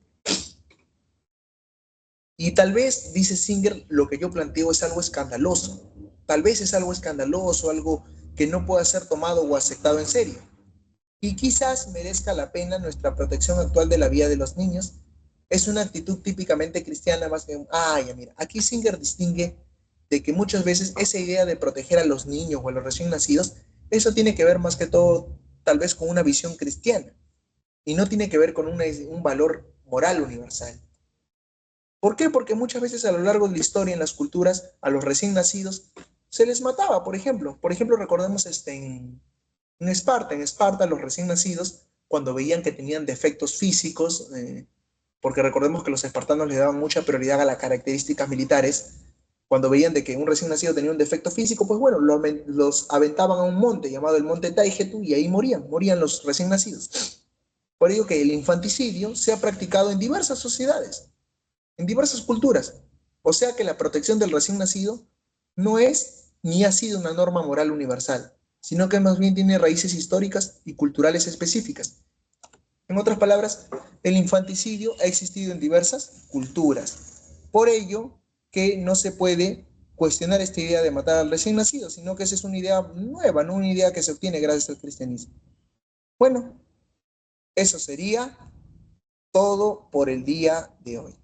Y tal vez, dice Singer, lo que yo planteo es algo escandaloso. Tal vez es algo escandaloso, algo que no pueda ser tomado o aceptado en serio. Y quizás merezca la pena nuestra protección actual de la vida de los niños. Es una actitud típicamente cristiana más que ya mira, aquí Singer distingue de que muchas veces esa idea de proteger a los niños o a los recién nacidos, eso tiene que ver más que todo tal vez con una visión cristiana y no tiene que ver con un valor moral universal. ¿Por qué? Porque muchas veces a lo largo de la historia en las culturas a los recién nacidos se les mataba, por ejemplo. Por ejemplo, recordemos en Esparta los recién nacidos, cuando veían que tenían defectos físicos, porque recordemos que los espartanos les daban mucha prioridad a las características militares, cuando veían de que un recién nacido tenía un defecto físico, pues bueno, los aventaban a un monte llamado el monte Taigetu y ahí morían los recién nacidos. Por ello que el infanticidio se ha practicado en diversas sociedades, en diversas culturas. O sea que la protección del recién nacido no es ni ha sido una norma moral universal, sino que más bien tiene raíces históricas y culturales específicas. En otras palabras, el infanticidio ha existido en diversas culturas. Por ello que no se puede cuestionar esta idea de matar al recién nacido, sino que esa es una idea nueva, no una idea que se obtiene gracias al cristianismo. Bueno, eso sería todo por el día de hoy.